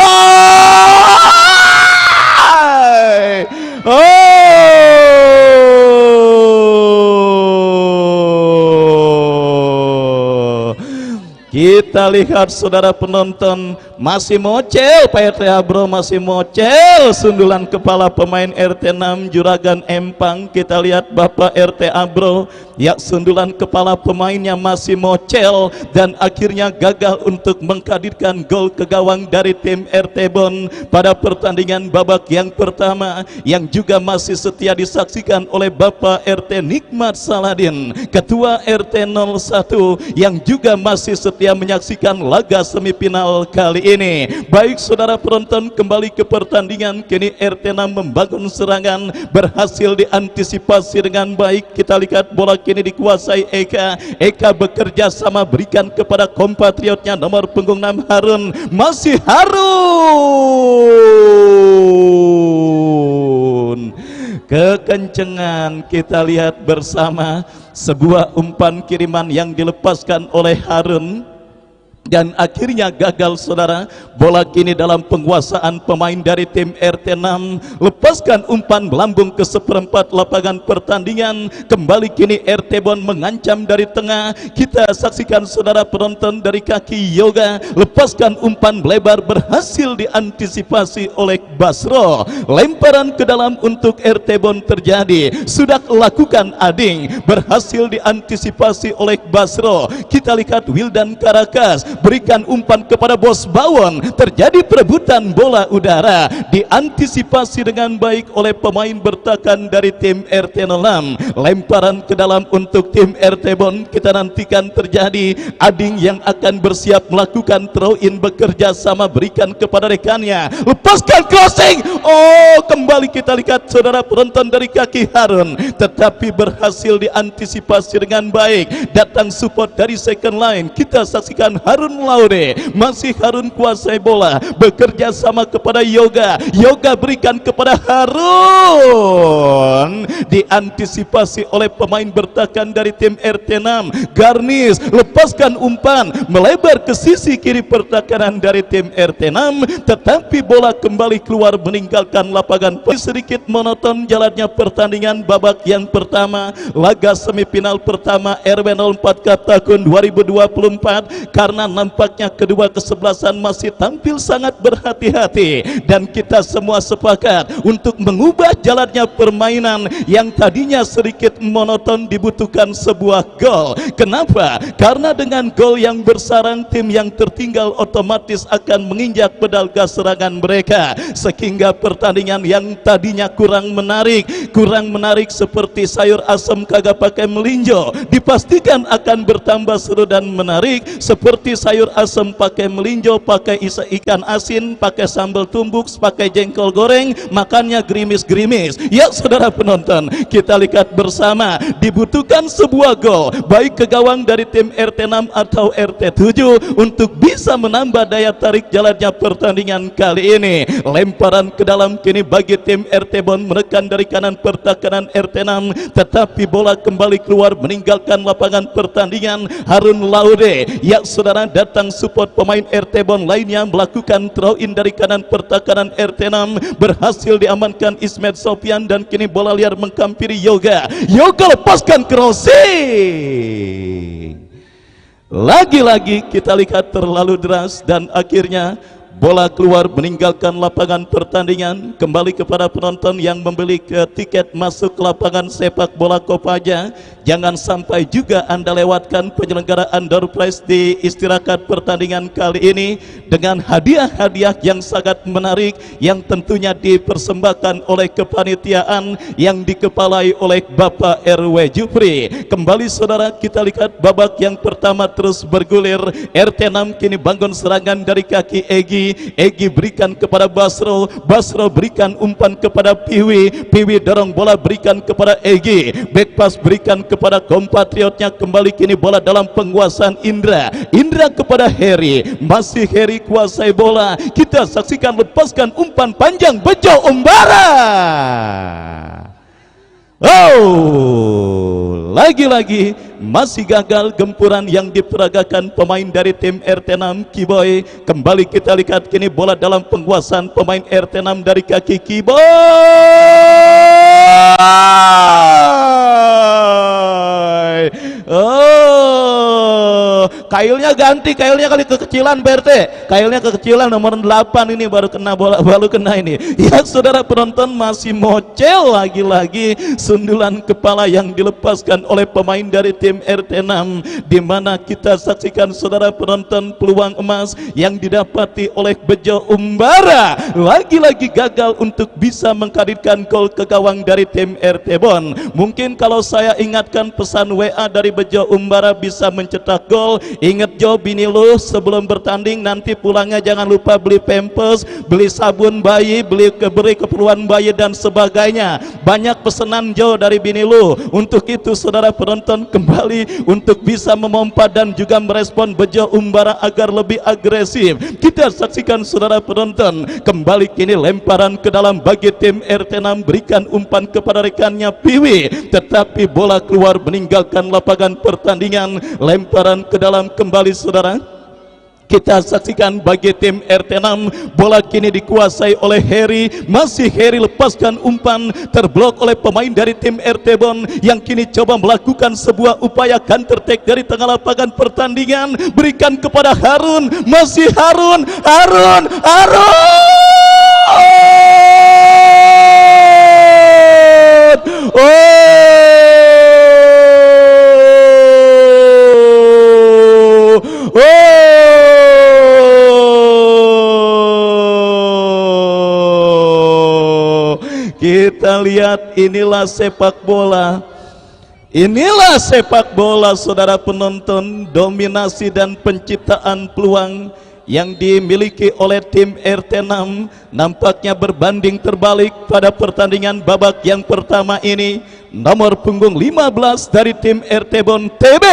Kita lihat saudara penonton, masih mocel Pak RT Abro, masih mocel sundulan kepala pemain RT 6 Juragan Empang. Kita lihat Bapak RT Abro, ya sundulan kepala pemainnya masih mocel, dan akhirnya gagal untuk menghadirkan gol ke gawang dari tim RT Bon pada pertandingan babak yang pertama, yang juga masih setia disaksikan oleh Bapak RT Nikmat Saladin, Ketua RT 01, yang juga masih setia menyaksikan laga semifinal kali ini. Baik saudara penonton, kembali ke pertandingan. Kini RT 6 membangun serangan, berhasil diantisipasi dengan baik. Kita lihat bola kini dikuasai Eka bekerja sama berikan kepada kompatriotnya nomor punggung 6 Harun, masih Harun. Kekencengan kita lihat bersama, sebuah umpan kiriman yang dilepaskan oleh Harun, dan akhirnya gagal saudara. Bola kini dalam penguasaan pemain dari tim RT 6, lepaskan umpan melambung ke seperempat lapangan pertandingan. Kembali kini RT Bon mengancam dari tengah. Kita saksikan saudara penonton dari kaki Yoga, lepaskan umpan melebar, berhasil diantisipasi oleh Basro. Lemparan ke dalam untuk RT Bon terjadi, sudah lakukan Ading, berhasil diantisipasi oleh Basro. Kita lihat Wildan Karakas berikan umpan kepada Bos Bawon, terjadi perebutan bola udara, diantisipasi dengan baik oleh pemain bertahan dari tim RT 06. Lemparan ke dalam untuk tim RT Bon, kita nantikan terjadi Ading yang akan bersiap melakukan throw in, bekerja sama berikan kepada rekannya, lepaskan crossing. Oh, kembali kita lihat saudara penonton dari kaki Harun, tetapi berhasil diantisipasi dengan baik. Datang support dari second line, kita saksikan Harun Laude, masih Harun kuasai bola, bekerja sama kepada Yoga berikan kepada Harun, diantisipasi oleh pemain bertahan dari tim RT 6 Garnis, lepaskan umpan melebar ke sisi kiri pertahanan dari tim RT 6, tetapi bola kembali keluar meninggalkan lapangan. Sedikit monoton jalannya pertandingan babak yang pertama laga semifinal pertama RW 04 Cup tahun 2024, karena nampaknya kedua kesebelasan masih tampil sangat berhati-hati, dan kita semua sepakat untuk mengubah jalannya permainan yang tadinya sedikit monoton, dibutuhkan sebuah gol. Kenapa? Karena dengan gol yang bersarang, tim yang tertinggal otomatis akan menginjak pedal gas serangan mereka, sehingga pertandingan yang tadinya kurang menarik seperti sayur asam kagak pakai melinjo, dipastikan akan bertambah seru dan menarik seperti sayur asam pakai melinjo, pakai ikan asin, pakai sambal tumbuk, pakai jengkol goreng, makannya gerimis-gerimis. Ya saudara penonton, kita lihat bersama, dibutuhkan sebuah gol baik ke gawang dari tim RT 6 atau RT 7 untuk bisa menambah daya tarik jalannya pertandingan kali ini. Lemparan ke dalam kini bagi tim RT Bon, menekan dari kanan pertahanan RT 6, tetapi bola kembali keluar meninggalkan lapangan pertandingan. Harun Laude, ya saudara, datang support pemain RT Bon lainnya, melakukan throw in dari kanan pertahanan RT 6, berhasil diamankan Ismet Sofian, dan kini bola liar menghampiri Yoga lepaskan crossing. Lagi-lagi kita lihat terlalu deras, dan akhirnya bola keluar meninggalkan lapangan pertandingan, kembali kepada penonton yang membeli tiket masuk ke lapangan sepak bola Kopaja. Jangan sampai juga Anda lewatkan penyelenggaraan door prize di istirahat pertandingan kali ini dengan hadiah-hadiah yang sangat menarik yang tentunya dipersembahkan oleh kepanitiaan yang dikepalai oleh Bapak RW Jupri. Kembali saudara, kita lihat babak yang pertama terus bergulir. RT 6 kini bangun serangan dari kaki Egi berikan kepada Basro berikan umpan kepada Piwi dorong bola berikan kepada Egi, back pass berikan kepada kompatriotnya. Kembali kini bola dalam penguasaan Indra kepada Heri, masih Heri kuasai bola. Kita saksikan lepaskan umpan panjang Bejo Umbara. Lagi-lagi masih gagal gempuran yang diperagakan pemain dari tim RT 6 Kiboy. Kembali kita lihat kini bola dalam penguasaan pemain RT 6 dari kaki Kiboy. Kailnya ganti, kailnya kali kekecilan BRT, kailnya kekecilan nomor 8 ini baru kena bola, baru kena ini. Ya saudara penonton, masih mocel lagi-lagi sundulan kepala yang dilepaskan oleh pemain dari tim RT 6, di mana kita saksikan saudara penonton peluang emas yang didapati oleh Bejo Umbara lagi-lagi gagal untuk bisa mengkadirkan gol ke gawang dari tim RT Bon. Mungkin kalau saya ingatkan pesan WA dari Bejo Umbara bisa mencetak gol. Ingat Jo, bini lu sebelum bertanding nanti pulangnya jangan lupa beli pampers, beli sabun bayi, beri keperluan bayi dan sebagainya. Banyak pesanan Jo dari bini lu. Untuk itu saudara penonton kembali untuk bisa memompa dan juga merespon Bejo Umbara agar lebih agresif. Kita saksikan saudara penonton, kembali kini lemparan ke dalam bagi tim RT 6, berikan umpan kepada rekannya Piwi, tetapi bola keluar meninggalkan lapangan pertandingan. Lemparan ke dalam kembali saudara, kita saksikan bagi tim RT 6, bola kini dikuasai oleh Heri, masih Heri lepaskan umpan, terblok oleh pemain dari tim RT Bon yang kini coba melakukan sebuah upaya counter attack dari tengah lapangan pertandingan, berikan kepada Harun, masih Harun. Kita lihat, inilah sepak bola. Inilah sepak bola saudara penonton, dominasi dan penciptaan peluang yang dimiliki oleh tim RT 6 nampaknya berbanding terbalik pada pertandingan babak yang pertama ini. Nomor punggung 15 dari tim RT Bon TB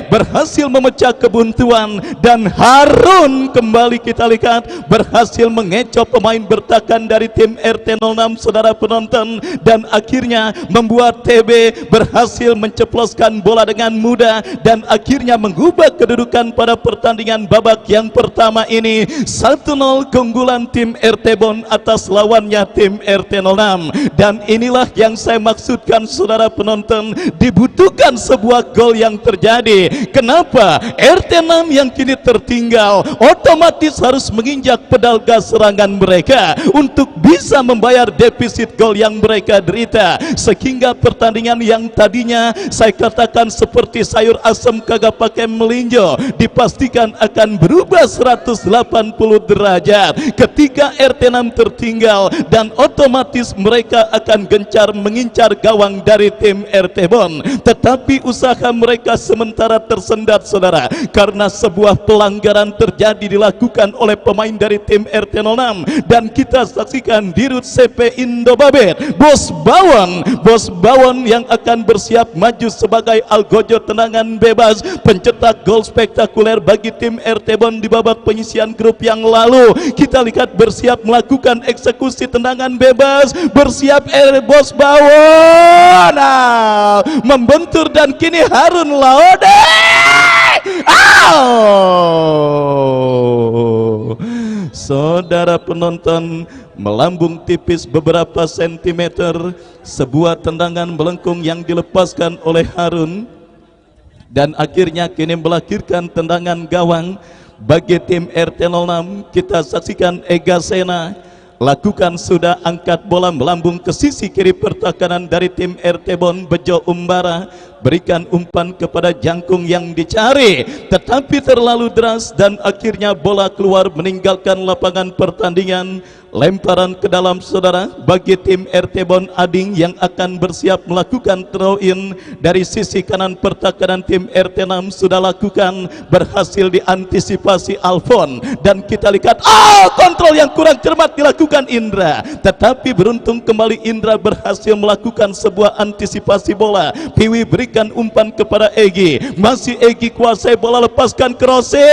berhasil memecah kebuntuan, dan Harun kembali kita lihat berhasil mengecoh pemain bertahan dari tim RT 06 saudara penonton, dan akhirnya membuat TB berhasil menceploskan bola dengan mudah dan akhirnya mengubah kedudukan pada pertandingan babak yang pertama ini. 1-0 keunggulan tim RT Bon atas lawannya tim RT 06, dan inilah yang saya maksudkan saudara penonton, dibutuhkan sebuah gol yang terjadi. Kenapa? RT 6 yang kini tertinggal otomatis harus menginjak pedal gas serangan mereka untuk bisa membayar defisit gol yang mereka derita, sehingga pertandingan yang tadinya saya katakan seperti sayur asam kagak pakai melinjo dipastikan akan berubah 180 derajat ketika RT 6 tertinggal, dan otomatis mereka akan gencar mengincar gawang dari tim RT Bon. Tetapi usaha mereka sementara tersendat saudara, karena sebuah pelanggaran terjadi dilakukan oleh pemain dari tim RT 06, dan kita saksikan Dirut CP Indobabet Bos Bawon yang akan bersiap maju sebagai algojo tendangan bebas pencetak gol spektakuler bagi tim RT Bon di babak penyisian grup yang lalu. Kita lihat bersiap melakukan eksekusi tendangan bebas, bersiap Bos Bawon membentur, dan kini Harun Laode saudara penonton, melambung tipis beberapa sentimeter, sebuah tendangan melengkung yang dilepaskan oleh Harun, dan akhirnya kini melahirkan tendangan gawang. bagi tim RT 06. Kita saksikan Ega Sena lakukan sudah angkat bola melambung ke sisi kiri pertahanan dari tim RT Bon Bejo Umbara, berikan umpan kepada jangkung yang dicari tetapi terlalu deras dan akhirnya bola keluar meninggalkan lapangan pertandingan. Lemparan ke dalam saudara bagi tim RT Bon Ading yang akan bersiap melakukan throw in dari sisi kanan pertahanan tim RT 6 sudah lakukan, berhasil diantisipasi Alfon dan kita lihat kontrol yang kurang cermat dilakukan Indra, tetapi beruntung kembali Indra berhasil melakukan sebuah antisipasi bola. Piwi berikan umpan kepada Egi, masih Egi kuasai bola, lepaskan crossing.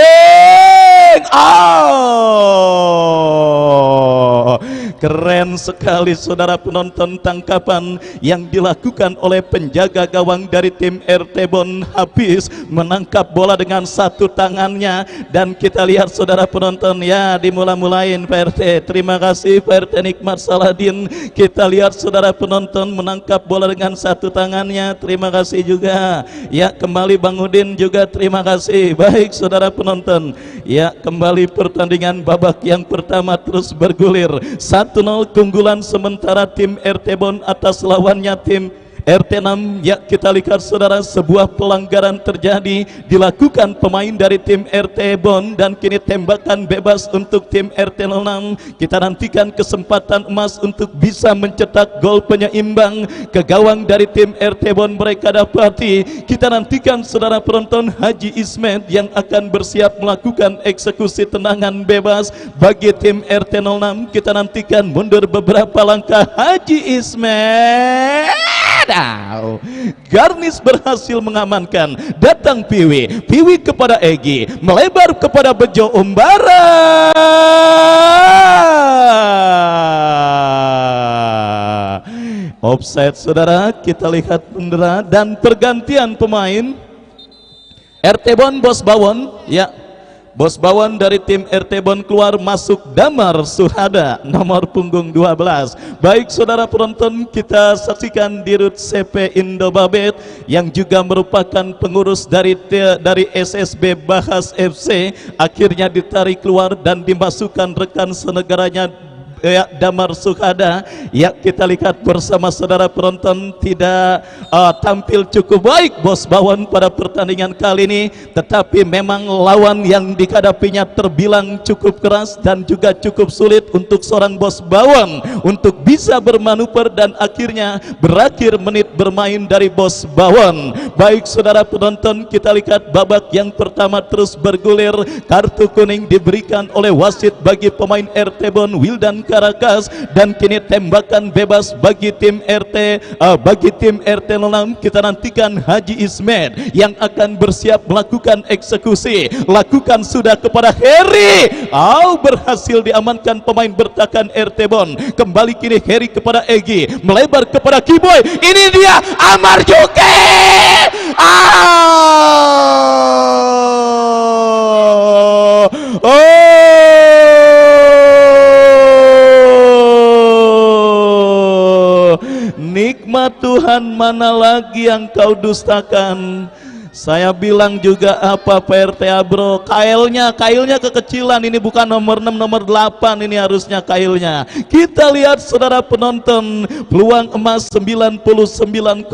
Keren sekali saudara penonton, tangkapan yang dilakukan oleh penjaga gawang dari tim RT Bon Hafiz, menangkap bola dengan satu tangannya dan kita lihat saudara penonton ya dimula-mulain Pak RT. Terima kasih Pak RT Nikmat Saladin. Kita lihat saudara penonton menangkap bola dengan satu tangannya, terima kasih juga ya. Kembali Bang Udin juga terima kasih. Baik saudara penonton ya, kembali pertandingan babak yang pertama terus bergulir 1-0 keunggulan sementara tim RT Bon atas lawannya tim RT 6. Ya kita lihat saudara, sebuah pelanggaran terjadi dilakukan pemain dari tim RT Bon dan kini tembakan bebas untuk tim RT 06. Kita nantikan kesempatan emas untuk bisa mencetak gol penyeimbang ke gawang dari tim RT Bon mereka dapati. Kita nantikan saudara penonton Haji Ismet yang akan bersiap melakukan eksekusi tendangan bebas bagi tim RT 06. Kita nantikan mundur beberapa langkah Haji Ismet. Garnis berhasil mengamankan, datang Piwi kepada Egi, melebar kepada Bejo Umbara. Offside saudara, kita lihat bendera dan pergantian pemain. RT Bon Bos Bawon ya, Bos Bawon dari tim RT Bon keluar, masuk Damar Suhada nomor punggung 12. Baik saudara penonton, kita saksikan Dirut CP Indobabet yang juga merupakan pengurus dari SSB Bahas FC akhirnya ditarik keluar dan dimasukkan rekan senegaranya ya, Damar Suhada. Ya kita lihat bersama saudara penonton tidak tampil cukup baik Bos Bawon pada pertandingan kali ini, tetapi memang lawan yang dihadapinya terbilang cukup keras dan juga cukup sulit untuk seorang Bos Bawon untuk bisa bermanuver dan akhirnya berakhir menit bermain dari Bos Bawon. Baik saudara penonton, kita lihat babak yang pertama terus bergulir. Kartu kuning diberikan oleh wasit bagi pemain RT Bon Wildan Karakas dan kini tembakan bebas bagi tim RT 06. Kita nantikan Haji Ismet yang akan bersiap melakukan eksekusi, lakukan sudah kepada Heri. Berhasil diamankan pemain bertahan RT Bon. Kembali kini Heri kepada Egi, melebar kepada Kiboy, ini dia Amar Juki. Nikmat Tuhan, mana lagi yang kau dustakan? Saya bilang juga apa Pak RT bro, kailnya kekecilan, ini bukan nomor 6 nomor 8, ini harusnya kailnya. Kita lihat saudara penonton, peluang emas 99,9%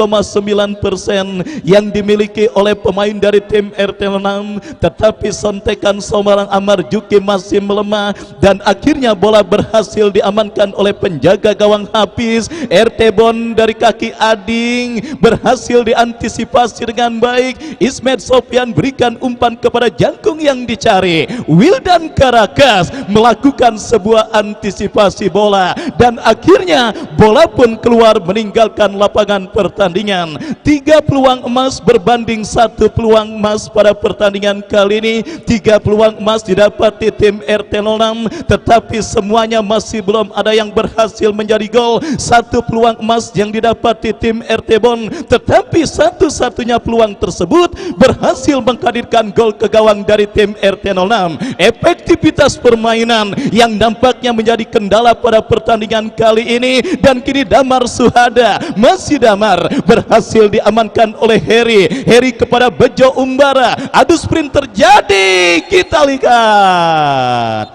yang dimiliki oleh pemain dari tim RT 6, tetapi sontekan seorang Amar Juki masih melemah dan akhirnya bola berhasil diamankan oleh penjaga gawang Hafiz. RT Bon dari kaki Ading berhasil diantisipasi dengan baik. Ismet Sofyan berikan umpan kepada jangkung yang dicari. Wildan Karakas melakukan sebuah antisipasi bola dan akhirnya bola pun keluar meninggalkan lapangan pertandingan. 3 peluang emas berbanding 1 peluang emas pada pertandingan kali ini. 3 peluang emas didapati tim RT 06, tetapi semuanya masih belum ada yang berhasil menjadi gol. 1 peluang emas yang didapati tim RT Bon, tetapi satu-satunya peluang tersebut tersebut berhasil menghadirkan gol ke gawang dari tim RT 06. Efektivitas permainan yang nampaknya menjadi kendala pada pertandingan kali ini, dan kini Damar Suhada, masih Damar, berhasil diamankan oleh Heri kepada Bejo Umbara. Adu sprint terjadi, kita lihat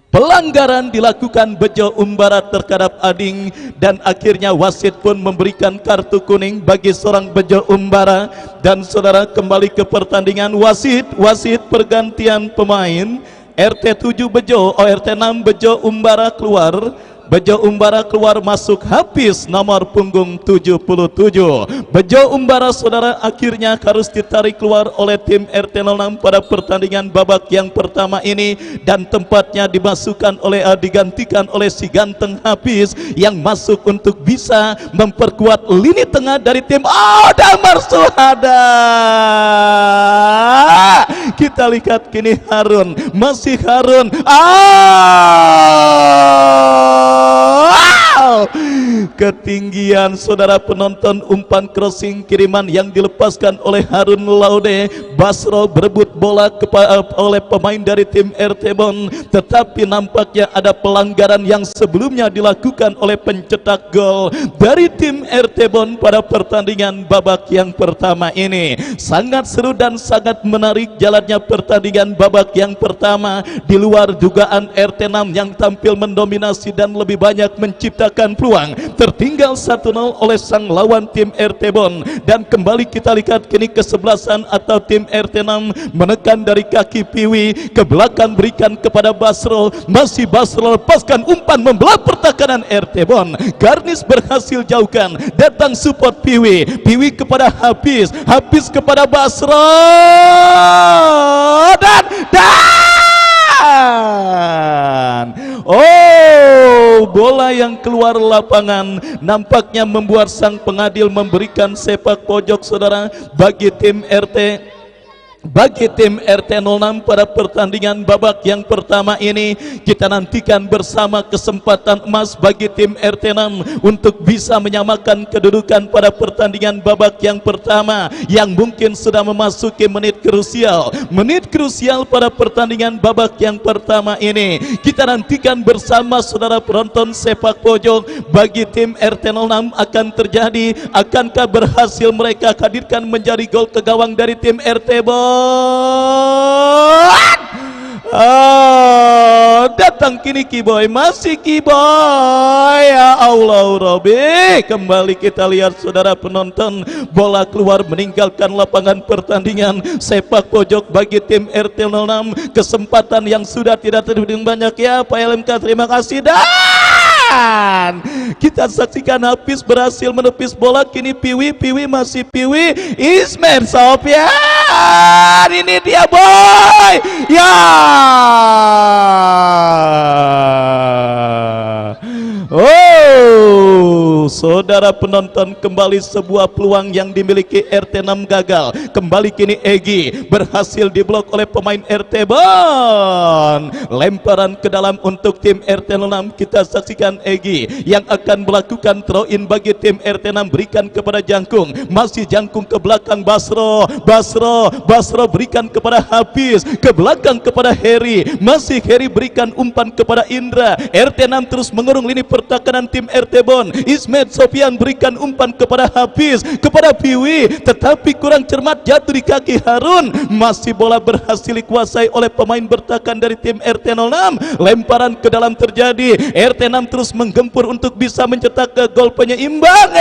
pelanggaran dilakukan Bejo Umbara terhadap Ading, dan akhirnya wasit pun memberikan kartu kuning bagi seorang Bejo Umbara. Dan saudara, kembali ke pertandingan. Wasit pergantian pemain. RT 7 Bejo, RT 6 Bejo Umbara keluar. Bejo Umbara keluar, masuk Hafiz nomor punggung 77. Bejo Umbara saudara akhirnya harus ditarik keluar oleh tim RT 06 pada pertandingan babak yang pertama ini, dan tempatnya digantikan oleh si ganteng Hafiz yang masuk untuk bisa memperkuat lini tengah dari tim Damar Suhada. Kita lihat kini Harun, masih Harun. Ketinggian saudara penonton, umpan crossing kiriman yang dilepaskan oleh Harun Laude. Basro berebut bola oleh pemain dari tim RT Bon, tetapi nampaknya ada pelanggaran yang sebelumnya dilakukan oleh pencetak gol dari tim RT Bon pada pertandingan babak yang pertama ini. Sangat seru dan sangat menarik jalannya pertandingan babak yang pertama, di luar dugaan RT 6 yang tampil mendominasi dan lebih banyak menciptakan peluang. Tertinggal 1-0 oleh sang lawan tim RT Bon, dan kembali kita lihat kini kesebelasan atau tim RT 6 menekan dari kaki Piwi ke belakang, berikan kepada Basro. Masih Basro lepaskan umpan membelah pertahanan RT Bon. Garnis berhasil jauhkan, datang support Piwi kepada Hafiz kepada Basro, dan bola yang keluar lapangan nampaknya membuat sang pengadil memberikan sepak pojok saudara bagi tim RT 06 pada pertandingan babak yang pertama ini. Kita nantikan bersama kesempatan emas bagi tim RT 6 untuk bisa menyamakan kedudukan pada pertandingan babak yang pertama, yang mungkin sudah memasuki menit krusial pada pertandingan babak yang pertama ini. Kita nantikan bersama saudara penonton, sepak pojok bagi tim RT 06 akan terjadi. Akankah berhasil mereka hadirkan menjadi gol ke gawang dari tim RT Bon? Datang kini Kiboy, masih Kiboy. Ya Allah Rabbi, kembali kita lihat saudara penonton, bola keluar meninggalkan lapangan pertandingan. Sepak pojok bagi tim RT 06, kesempatan yang sudah tidak terhitung banyak ya Pak LMK, terima kasih. Dan kita saksikan Hafiz berhasil menepis bola, kini Piwi masih Piwi, Ismail Sofyan, ini dia boy ya. Saudara penonton, kembali sebuah peluang yang dimiliki RT 6 gagal. Kembali kini Egi berhasil diblok oleh pemain RT Bon. Lemparan ke dalam untuk tim RT 06. Kita saksikan Egi yang akan melakukan throw in bagi tim RT 6, berikan kepada Jangkung. Masih Jangkung ke belakang Basro berikan kepada Hafiz, ke belakang kepada Heri. Masih Heri berikan umpan kepada Indra. RT 6 terus mengurung lini pertahanan tim RT Bon. Ismail Sofyan berikan umpan kepada Hafiz, kepada Piwi, tetapi kurang cermat, jatuh di kaki Harun. Masih bola berhasil dikuasai oleh pemain bertahan dari tim RT 06. Lemparan ke dalam terjadi. RT 6 terus menggempur untuk bisa mencetak ke gol penyeimbang.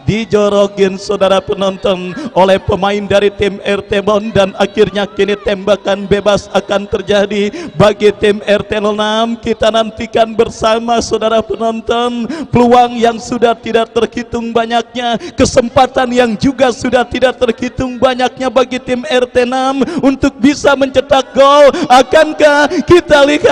Dijorokin saudara penonton oleh pemain dari tim RT Bon, dan akhirnya kini tembakan bebas akan terjadi bagi tim RT 06. Kita nantikan bersama saudara penonton, peluang yang sudah tidak terhitung banyaknya, kesempatan yang juga sudah tidak terhitung banyaknya bagi tim RT 6 untuk bisa mencetak gol. Akankah kita lihat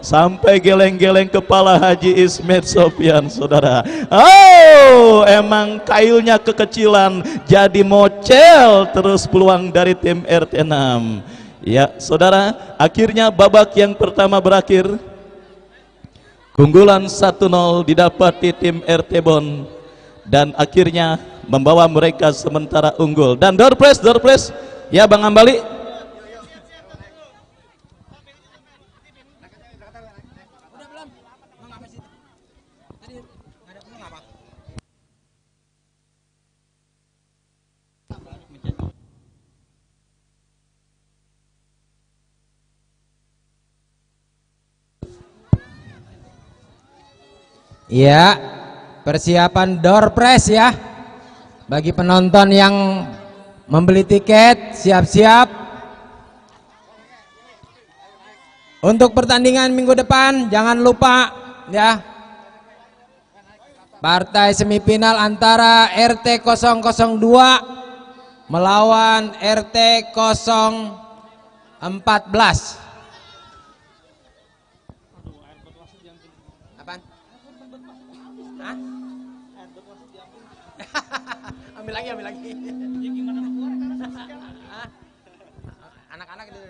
sampai geleng-geleng kepala Haji Ismail Sofyan saudara. Emang kailnya kekecilan, jadi mocel terus peluang dari tim RT 6. Ya, saudara, akhirnya babak yang pertama berakhir. Keunggulan 1-0 didapati tim RT Bon dan akhirnya membawa mereka sementara unggul. Dan door press, ya Bang Ambali. Ya, persiapan door press ya. Bagi penonton yang membeli tiket, siap-siap untuk pertandingan minggu depan. Jangan lupa ya, partai semifinal antara RT 002 melawan RT 014. Ambil lagi. Anak-anak dulu.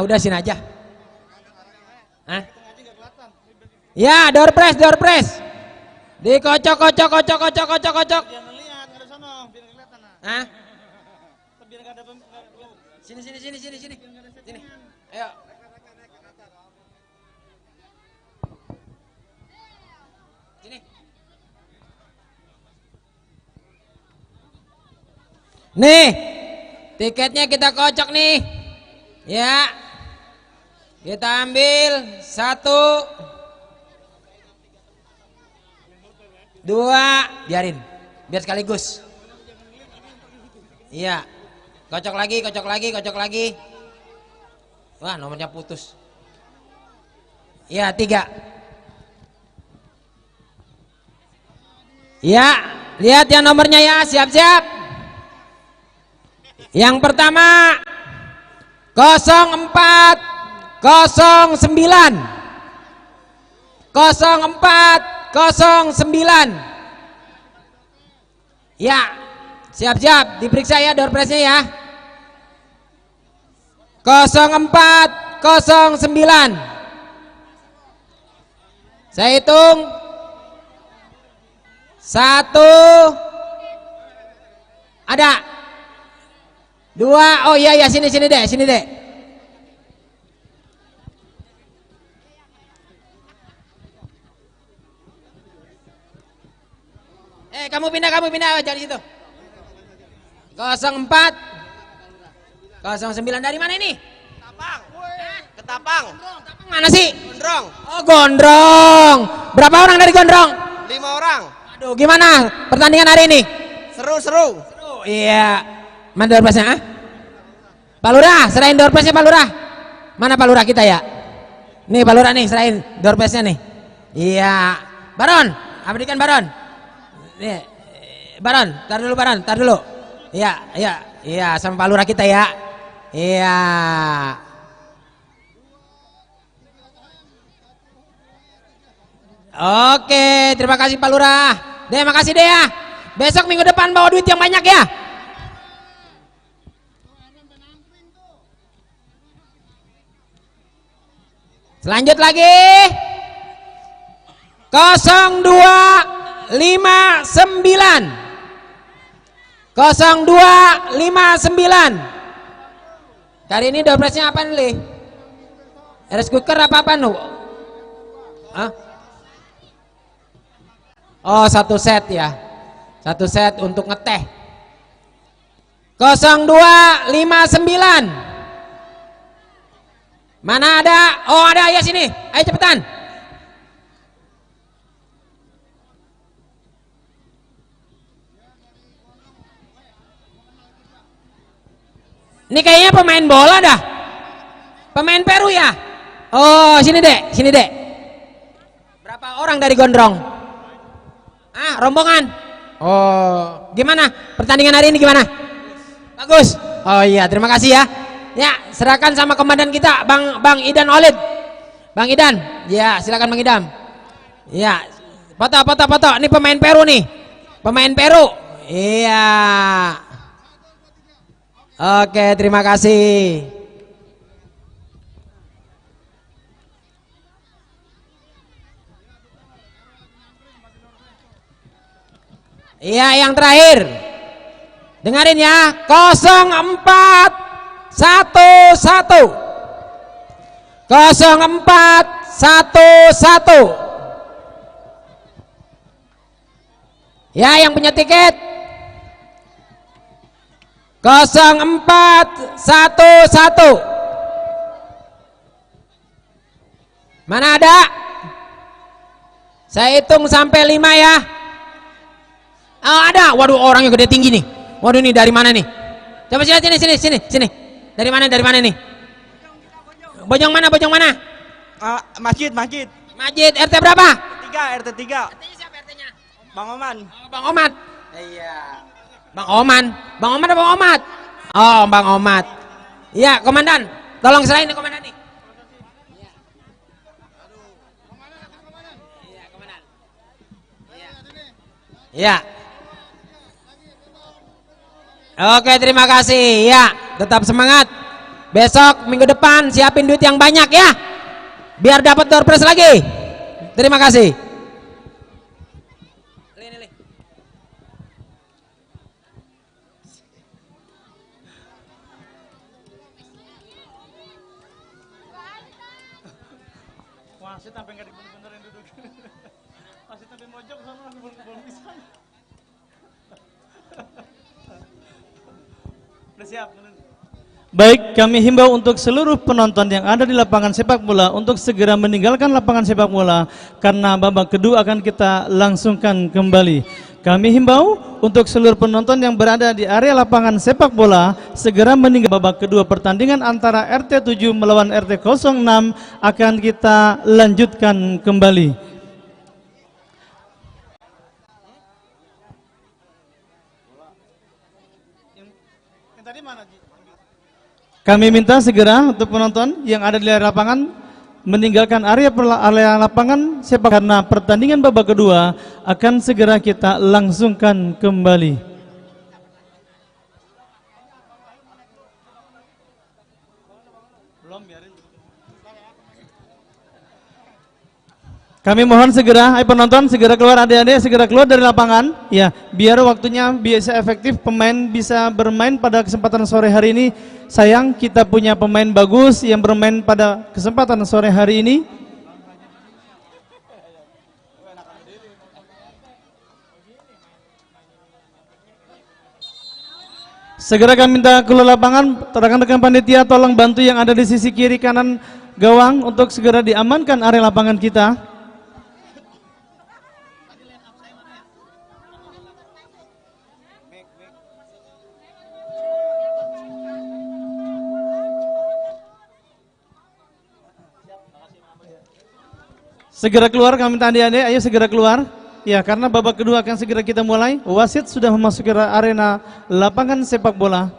Udah sini aja. Ya, door press. Dikocok. Sini. Ayo. Nih, tiketnya kita kocok nih. Ya. Kita ambil 1 2, biarin. Biar sekaligus. Iya. Kocok lagi. Wah, nomornya putus. Iya, 3. Ya, lihat ya nomornya ya, siap-siap. Yang pertama 0409. Ya, siap-siap diperiksa ya door press-nya ya. 0409. Saya hitung 1. Ada 2, oh iya sini deh. Kamu pindah jangan di situ. 04 09 dari mana ini? Ketapang. Mana sih? Gondrong. Oh, Gondrong. Berapa orang dari Gondrong? 5 orang. Aduh, gimana pertandingan hari ini? Seru. Iya. Mana door press-nya? Pak Lurah, serahin door press-nya Pak Lurah. Mana Pak Lurah kita ya? Nih Pak Lurah nih, serahin door press-nya nih. Iya. Baron, abadikan Baron. Nih, Baron, tar dulu. Iya, sama Pak Lurah kita ya. Iya. Oke, terima kasih Pak Lurah. Makasih deh ya. Besok minggu depan bawa duit yang banyak ya. Selanjut lagi 0259. Kali ini door press-nya apa nih? Rice cooker apa nu? Oh, 1 set ya. 1 set untuk ngeteh. 0259. Mana ada? Oh, ada ya, sini. Ayo cepetan. Ini kayaknya pemain bola dah. Pemain Peru ya? Oh, sini dek. Berapa orang dari Gondrong? Rombongan. Oh, gimana? Pertandingan hari ini gimana? Bagus. Oh iya, terima kasih ya. Ya, serahkan sama komandan kita, Bang Idan Olid. Bang Idan, ya silakan Bang Idam. Ya, foto. Ini pemain Peru nih, Iya. Oke, terima kasih. Iya, yang terakhir. Dengarin ya, 0411. 0411. Ya, yang punya tiket 0411. Mana ada? Saya hitung sampai 5 ya. Oh, ada. Waduh, orangnya gede tinggi nih. Waduh, ini dari mana nih? Coba sini. Dari mana nih? Bojong mana? Masjid. Masjid RT berapa? RT 3. RT-nya siapa RT-nya? Bang Oman. Oh, Bang Omat. Iya. Bang Oman apa Bang Omat? Oh, Bang Omat. Iya, komandan. Tolong serahin nih komandan nih. Iya. Iya, komandan. Iya. Oke, terima kasih. Ya, tetap semangat. Besok minggu depan siapin duit yang banyak ya, biar dapat door prize lagi. Terima kasih. Wasit sampai nggak dibener-benerin duduk. Wasit sampai mojok sama belum bisa. Udah siap. Baik, kami himbau untuk seluruh penonton yang ada di lapangan sepak bola untuk segera meninggalkan lapangan sepak bola karena babak kedua akan kita langsungkan kembali. Kami himbau untuk seluruh penonton yang berada di area lapangan sepak bola segera meninggalkan babak kedua pertandingan antara RT 7 melawan RT 06 akan kita lanjutkan kembali. Kami minta segera untuk penonton yang ada di area lapangan meninggalkan area lapangan sepak karena pertandingan babak kedua akan segera kita langsungkan kembali. Kami mohon segera, ayo penonton segera keluar, adik-adik segera keluar dari lapangan ya, biar waktunya bisa efektif, pemain bisa bermain pada kesempatan sore hari ini. Sayang kita punya pemain bagus yang bermain pada kesempatan sore hari ini. Segera kami minta keluar lapangan, rekan-rekan panitia tolong bantu yang ada di sisi kiri kanan gawang untuk segera diamankan area lapangan kita. Segera keluar, kami minta adik-adik, ayo segera keluar. Ya, karena babak kedua akan segera kita mulai. Wasit sudah memasuki arena lapangan sepak bola.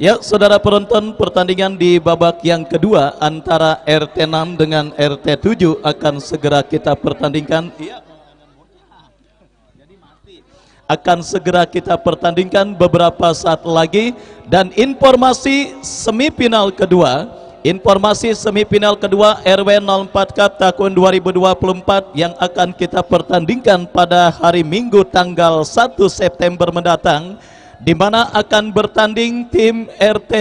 Ya, saudara penonton, pertandingan di babak yang kedua antara RT 6 dengan RT 7 akan segera kita pertandingkan. Ya. Akan segera kita pertandingkan beberapa saat lagi, dan informasi semifinal kedua RW 04 Cup tahun 2024 yang akan kita pertandingkan pada hari Minggu tanggal 1 September mendatang, di mana akan bertanding tim RT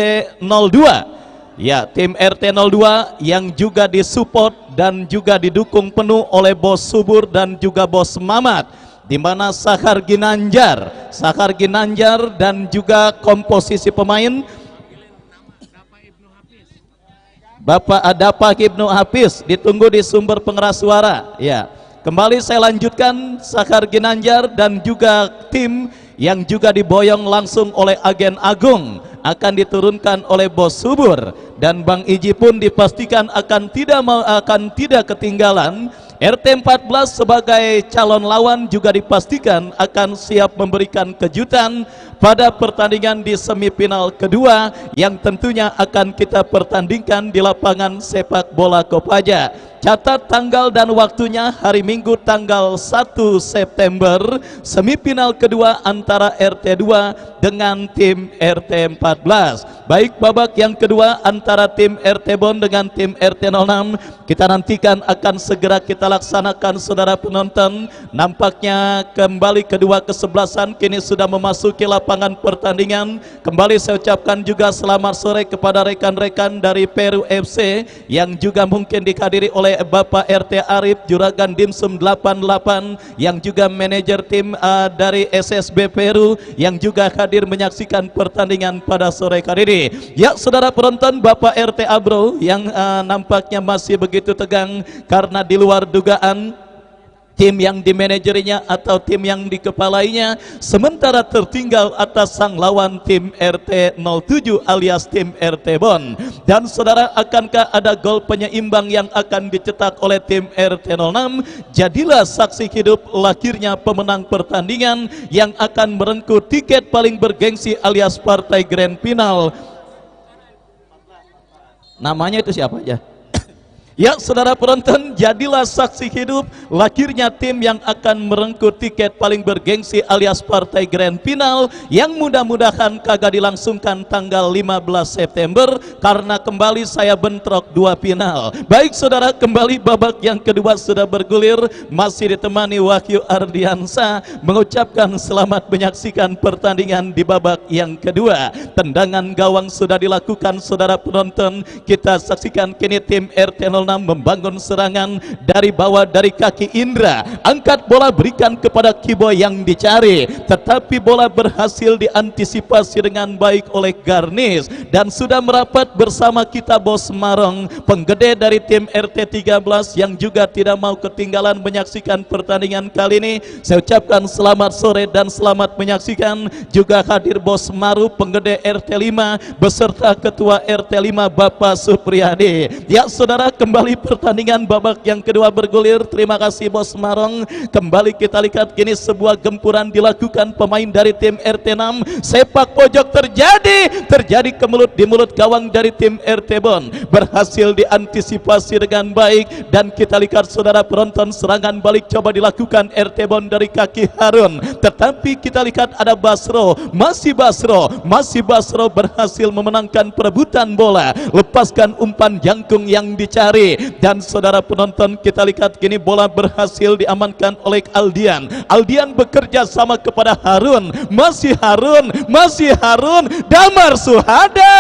02. Ya, tim RT 02 yang juga disupport dan juga didukung penuh oleh Bos Subur dan juga Bos Mamat, di mana Sakar Ginanjar dan juga komposisi pemain Bapak Adapa Ibnu Hafiz ditunggu di sumber pengeras suara. Ya, kembali saya lanjutkan, Sakar Ginanjar dan juga tim yang juga diboyong langsung oleh agen Agung akan diturunkan oleh Bos Subur, dan Bang Iji pun dipastikan akan tidak ketinggalan RT 14 sebagai calon lawan juga dipastikan akan siap memberikan kejutan pada pertandingan di semifinal kedua yang tentunya akan kita pertandingkan di lapangan sepak bola Kopaja. Catat tanggal dan waktunya hari Minggu tanggal 1 September, semifinal kedua antara RT 2 dengan tim RT 14. Baik babak yang kedua antara tim RT Bon dengan tim RT 06 kita nantikan akan segera kita laksanakan saudara penonton. Nampaknya kembali kedua kesebelasan kini sudah memasuki lapangan pertandingan. Kembali saya ucapkan juga selamat sore kepada rekan-rekan dari Peru FC yang juga mungkin dihadiri oleh Bapak RT Arif Juragan Dimsum 88 yang juga manajer tim dari SSB Peru yang juga hadir menyaksikan pertandingan pada sore kali ini. Ya saudara penonton, Bapak RT Abro yang nampaknya masih begitu tegang karena di luar dugaan tim yang dimanajerinya atau tim yang dikepalainya sementara tertinggal atas sang lawan tim RT 07 alias tim RT Bon. Dan saudara, akankah ada gol penyeimbang yang akan dicetak oleh tim RT 06? Jadilah saksi hidup lahirnya pemenang pertandingan yang akan merengkuh tiket paling bergengsi alias partai grand final. Namanya itu siapa aja? Ya saudara penonton, jadilah saksi hidup lahirnya tim yang akan merengkuh tiket paling bergengsi alias partai grand final yang mudah-mudahan kagak dilangsungkan tanggal 15 September karena kembali saya bentrok dua final. Baik saudara, kembali babak yang kedua sudah bergulir, masih ditemani Wahyu Ardiansa mengucapkan selamat menyaksikan pertandingan di babak yang kedua. Tendangan gawang sudah dilakukan saudara penonton, kita saksikan kini tim RT 06 membangun serangan dari bawah dari kaki Indra, angkat bola berikan kepada Kiboy yang dicari, tetapi bola berhasil diantisipasi dengan baik oleh Garnis dan sudah merapat bersama kita Bos Marong, penggede dari tim RT 13 yang juga tidak mau ketinggalan menyaksikan pertandingan kali ini. Saya ucapkan selamat sore dan selamat menyaksikan. Juga hadir Bos Maru, penggede RT 5 beserta ketua RT 5 Bapak Supriyadi. Ya saudara, kembali pertandingan babak yang kedua bergulir. Terima kasih Bos Marong. Kembali kita lihat kini sebuah gempuran dilakukan pemain dari tim RT 6. Sepak pojok terjadi kemelut di mulut gawang dari tim RT Bon, berhasil diantisipasi dengan baik dan kita lihat saudara penonton, serangan balik coba dilakukan RT Bon dari kaki Harun, tetapi kita lihat ada Basro, masih Basro berhasil memenangkan perebutan bola, lepaskan umpan jangkung yang dicari. Dan saudara penonton, kita lihat kini bola berhasil diamankan oleh Aldian bekerja sama kepada Harun, masih Harun, Damar Suhada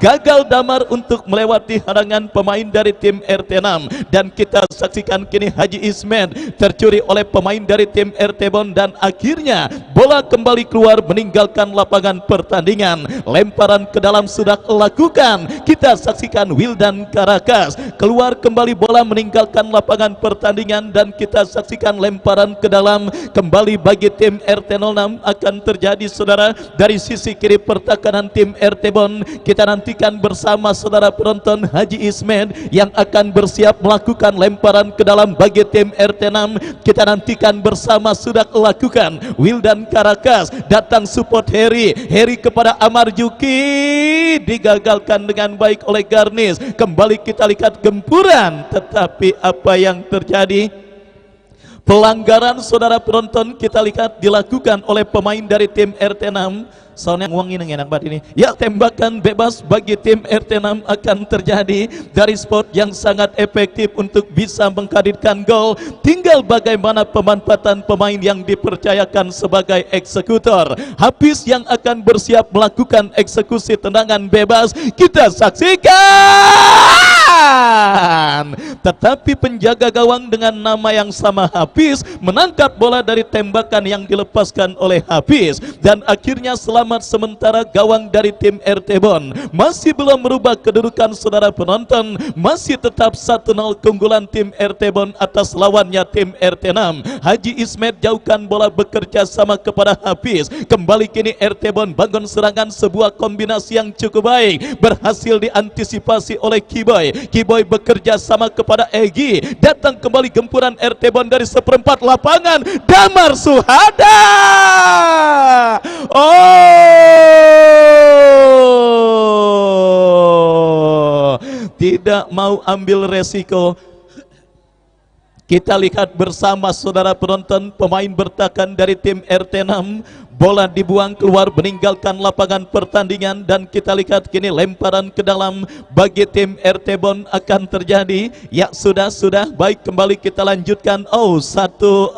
gagal Damar untuk melewati halangan pemain dari tim RT 6 dan kita saksikan kini Haji Ismet tercuri oleh pemain dari tim RT Bon dan akhirnya bola kembali keluar meninggalkan lapangan pertandingan. Lemparan ke dalam sudah lakukan, kita saksikan Wildan Karakas keluar kembali, bola meninggalkan lapangan pertandingan dan kita saksikan lemparan ke dalam kembali bagi tim RT 06 akan terjadi saudara dari sisi kiri pertahanan tim RT Bon. Kita nantikan bersama saudara penonton Haji Ismet yang akan bersiap melakukan lemparan ke dalam bagi tim RT 6. Kita nantikan bersama sudah lakukan Wildan Karakas datang support Heri kepada Amar Juki, digagalkan dengan baik oleh Garnis. Kembali kita lihat gempuran, tetapi apa yang terjadi? Pelanggaran saudara penonton kita lihat dilakukan oleh pemain dari tim RT 6. Soalnya uang ini enak banget ini. Ya, tembakan bebas bagi tim RT 6 akan terjadi dari spot yang sangat efektif untuk bisa menghadirkan gol. Tinggal bagaimana pemanfaatan pemain yang dipercayakan sebagai eksekutor. Hafiz yang akan bersiap melakukan eksekusi tendangan bebas. Kita saksikan. Tetapi penjaga gawang dengan nama yang sama Hafiz menangkap bola dari tembakan yang dilepaskan oleh Hafiz dan akhirnya selamat sementara gawang dari tim RT Bon. Masih belum merubah kedudukan saudara penonton, masih tetap 1-0 keunggulan tim RT Bon atas lawannya tim RT 6. Haji Ismet jauhkan bola bekerja sama kepada Hafiz. Kembali kini RT Bon bangun serangan, sebuah kombinasi yang cukup baik berhasil diantisipasi oleh Kiboy. Kiboy bekerja sama kepada Egi. Datang kembali gempuran RT Bon dari seperempat lapangan. Damar Suhada. Oh, tidak mau ambil resiko. Kita lihat bersama saudara penonton, pemain bertahan dari tim RT 6. Bola dibuang keluar meninggalkan lapangan pertandingan, dan kita lihat kini lemparan ke dalam bagi tim RT Bon akan terjadi. Ya sudah baik, kembali kita lanjutkan. Oh, satu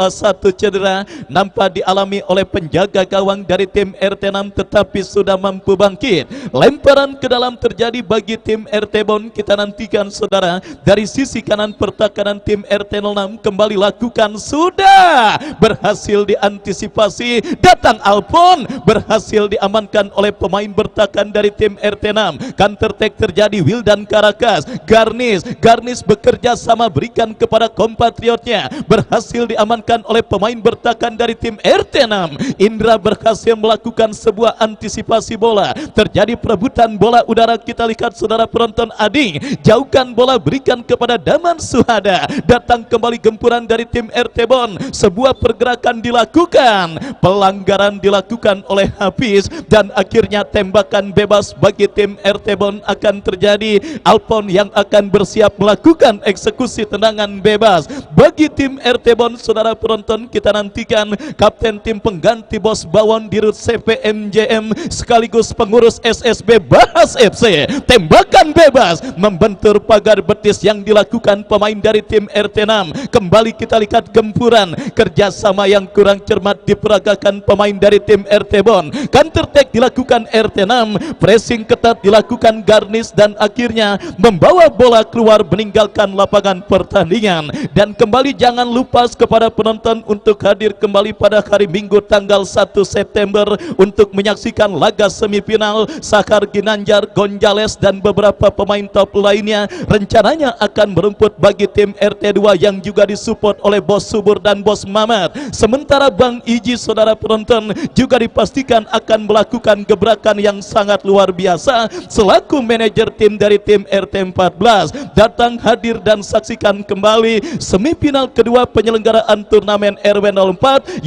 cedera nampak dialami oleh penjaga gawang dari tim RT 6, tetapi sudah mampu bangkit. Lemparan ke dalam terjadi bagi tim RT Bon. Kita nantikan saudara dari sisi kanan pertahanan tim RT 06 kembali lakukan, sudah berhasil diantisipasi. Datang Alpon, berhasil diamankan oleh pemain bertahan dari tim RT 6. Counter attack terjadi, Wildan Karakas. Garnis bekerja sama berikan kepada kompatriotnya, berhasil diamankan oleh pemain bertahan dari tim RT 6. Indra berhasil melakukan sebuah antisipasi bola, terjadi perebutan bola udara. Kita lihat saudara penonton, Adi jauhkan bola, berikan kepada Daman Suhada. Datang kembali gempuran dari tim RT Bon, sebuah pergerakan dilakukan, pelanggaran dilakukan oleh Hafiz, dan akhirnya tembakan bebas bagi tim RT Bon akan terjadi. Alpon yang akan bersiap melakukan eksekusi tendangan bebas bagi tim RT Bon. Saudara penonton, kita nantikan kapten tim pengganti Bos Bawon Dirut CPMJM sekaligus pengurus SSB Bahas FC. Tembakan bebas membentur pagar betis yang dilakukan pemain dari tim RT 6. Kembali kita lihat gempuran, kerjasama yang kurang cermat diperagakan pemain dari tim RT Bon. Counter attack dilakukan RT 6, pressing ketat dilakukan Garnis, dan akhirnya membawa bola keluar meninggalkan lapangan pertandingan. Dan kembali jangan lupa kepada penonton untuk hadir kembali pada hari Minggu tanggal 1 September untuk menyaksikan laga semifinal. Sakar Ginanjar, Gonjales, dan beberapa pemain top lainnya rencananya akan merumput bagi tim RT 2 yang juga disupport oleh Bos Subur dan Bos Mamat. Sementara Bang Iji, saudara penonton, juga dipastikan akan melakukan gebrakan yang sangat luar biasa selaku manajer tim dari tim RT 14. Datang, hadir, dan saksikan kembali semifinal kedua penyelenggaraan turnamen RW 04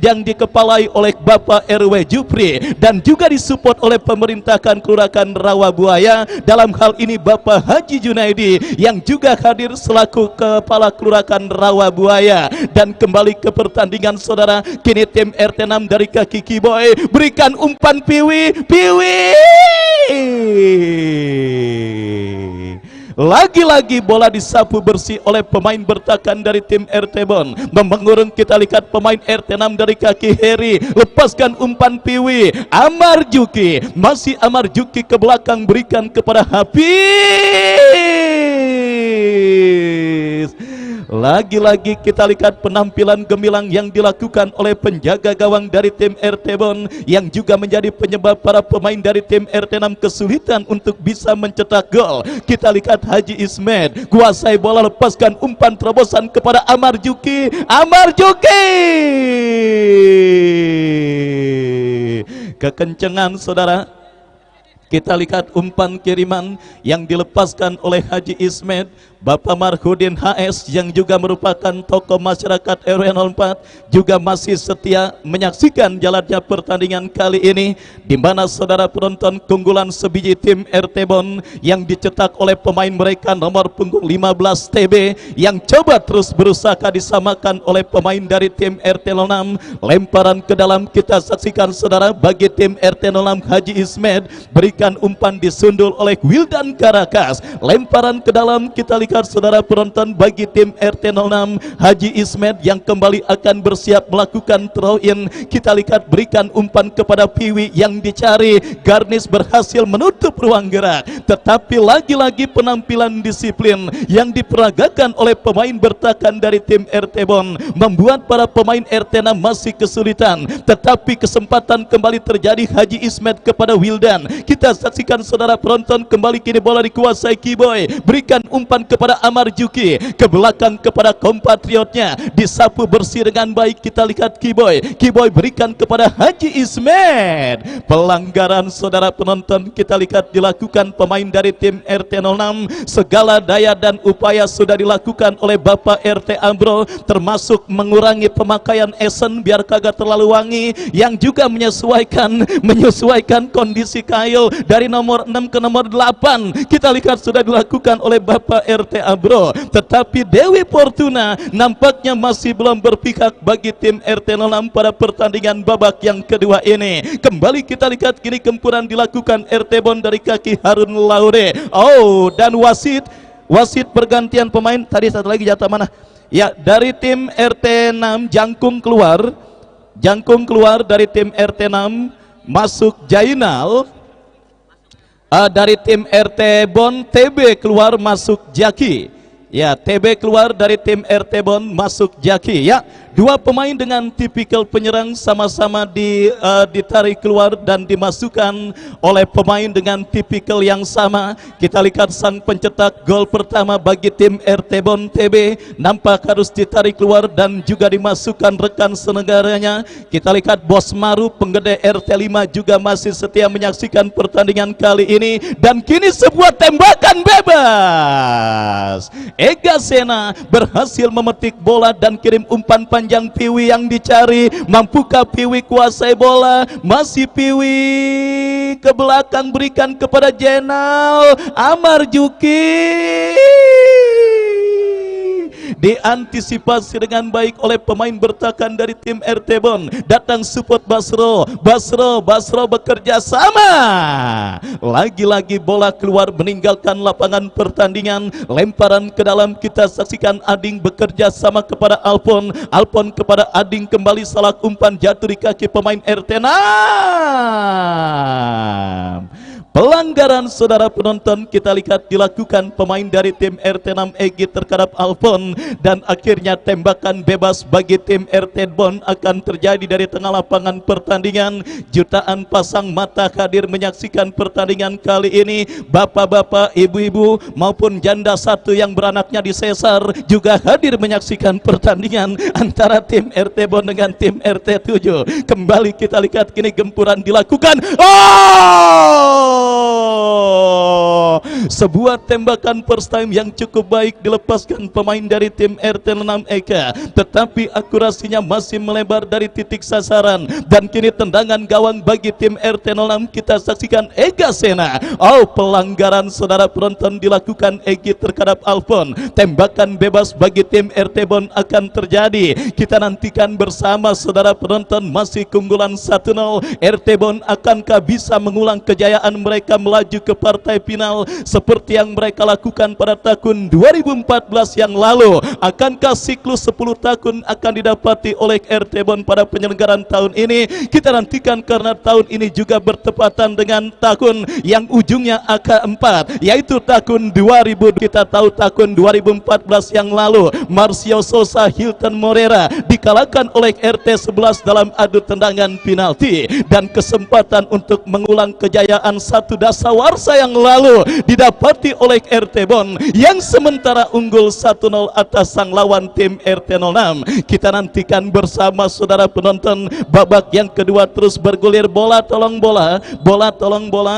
yang dikepalai oleh Bapak RW Jupri dan juga disupport oleh pemerintahan Kelurahan Rawabuaya. Dalam hal ini Bapak Haji Junaidi yang juga hadir selaku Kepala Kelurahan Rawabuaya. Dan kembali ke pertandingan saudara, kini tim RT 6 dari kaki Kiboy berikan umpan Piwi. Lagi-lagi bola disapu bersih oleh pemain bertahan dari tim RT Bon. Mengurung, kita lihat pemain RT 6 dari kaki Heri, lepaskan umpan Piwi. Amar Juki, masih Amar Juki ke belakang, berikan kepada Hafiz. Lagi-lagi kita lihat penampilan gemilang yang dilakukan oleh penjaga gawang dari tim RT Bon yang juga menjadi penyebab para pemain dari tim RT 6 kesulitan untuk bisa mencetak gol. Kita lihat Haji Ismet kuasai bola, lepaskan umpan terobosan kepada Amar Juki. Kekencengan saudara. Kita lihat umpan kiriman yang dilepaskan oleh Haji Ismet, Bapak Marhudin HS yang juga merupakan tokoh masyarakat RW 04 juga masih setia menyaksikan jalannya pertandingan kali ini, di mana saudara penonton, keunggulan sebiji tim RT Bon yang dicetak oleh pemain mereka nomor punggung 15 TB yang coba terus berusaha disamakan oleh pemain dari tim RT 06. Lemparan ke dalam kita saksikan saudara bagi tim RT 06. Haji Ismet berikan umpan disundul oleh Wildan Karakas. Lemparan ke dalam kita lihat saudara penonton bagi tim RT 06. Haji Ismet yang kembali akan bersiap melakukan throw in. Kita lihat berikan umpan kepada Piwi yang dicari. Garnis berhasil menutup ruang gerak, tetapi lagi-lagi penampilan disiplin yang diperagakan oleh pemain bertahan dari tim RT Bon membuat para pemain RT 6 masih kesulitan, tetapi kesempatan kembali terjadi. Haji Ismet kepada Wildan. Kita saksikan saudara penonton, kembali kini bola dikuasai Kiboy, berikan umpan ke kepada Amar Juki, ke belakang kepada kompatriotnya, disapu bersih dengan baik. Kita lihat Kiboy berikan kepada Haji Ismet. Pelanggaran saudara penonton kita lihat dilakukan pemain dari tim RT 06. Segala daya dan upaya sudah dilakukan oleh Bapak RT Ambro, termasuk mengurangi pemakaian esen biar kagak terlalu wangi, yang juga menyesuaikan kondisi kail dari nomor 6 ke nomor 8. Kita lihat sudah dilakukan oleh Bapak RT Ambro, tetapi Dewi Fortuna nampaknya masih belum berpihak bagi tim RT 06 pada pertandingan babak yang kedua ini. Kembali kita lihat kini gempuran dilakukan RT Bon dari kaki Harun Laure. Oh, dan wasit pergantian pemain. Tadi satu lagi jatah mana? Ya, dari tim RT 6 Jangkung keluar dari tim RT 6, masuk Jainal. Dari tim RT Bon TB keluar, masuk Jaki. Ya, TB keluar dari tim RT Bon, masuk Jaki. Ya, dua pemain dengan tipikal penyerang sama-sama ditarik keluar dan dimasukkan oleh pemain dengan tipikal yang sama. Kita lihat sang pencetak gol pertama bagi tim RT Bon TB nampak harus ditarik keluar dan juga dimasukkan rekan senegaranya. Kita lihat Bos Maru penggede RT 5 juga masih setia menyaksikan pertandingan kali ini, dan kini sebuah tembakan bebas. Ega Sena berhasil memetik bola dan kirim umpan panjang. Piwi yang dicari, mampukah Piwi kuasai bola? Masih Piwi ke belakang, berikan kepada Jenal Amar Juki. Diantisipasi dengan baik oleh pemain bertahan dari tim RT Bon. Datang support Basro bekerja sama. Lagi-lagi bola keluar meninggalkan lapangan pertandingan. Lemparan ke dalam, kita saksikan Ading bekerja sama kepada Alpon kepada Ading, kembali salah umpan jatuh di kaki pemain RT 6. Pelanggaran saudara penonton kita lihat dilakukan pemain dari tim RT 6 Egi terhadap Alpon, dan akhirnya tembakan bebas bagi tim RT Bon akan terjadi dari tengah lapangan pertandingan. Jutaan pasang mata hadir menyaksikan pertandingan kali ini. Bapak-bapak, ibu-ibu maupun janda satu yang beranaknya disesar juga hadir menyaksikan pertandingan antara tim RT Bon dengan tim RT 7. Kembali kita lihat kini gempuran dilakukan. Sebuah tembakan first time yang cukup baik dilepaskan pemain dari tim RT 6 Eka, tetapi akurasinya masih melebar dari titik sasaran, dan kini tendangan gawang bagi tim RT 06 kita saksikan Ega Sena. Oh, pelanggaran saudara penonton dilakukan Egi terhadap Alpon. Tembakan bebas bagi tim RT Bon akan terjadi. Kita nantikan bersama saudara penonton, masih keunggulan 1-0. RT Bon akankah bisa mengulang kejayaan mereka melaju ke partai final seperti yang mereka lakukan pada tahun 2014 yang lalu? Akankah siklus 10 tahun akan didapati oleh RT Bon pada penyelenggaraan tahun ini? Kita nantikan, karena tahun ini juga bertepatan dengan tahun yang ujungnya AK4, yaitu tahun 2000. Kita tahu tahun 2014 yang lalu Marcio Sosa Hilton Morera dikalahkan oleh RT 11 dalam adu tendangan penalti, dan kesempatan untuk mengulang kejayaan satu dasawarsa yang lalu didapati oleh RT Bon yang sementara unggul 1-0 atas sang lawan tim RT 06. Kita nantikan bersama saudara penonton, babak yang kedua terus bergulir. Bola tolong bola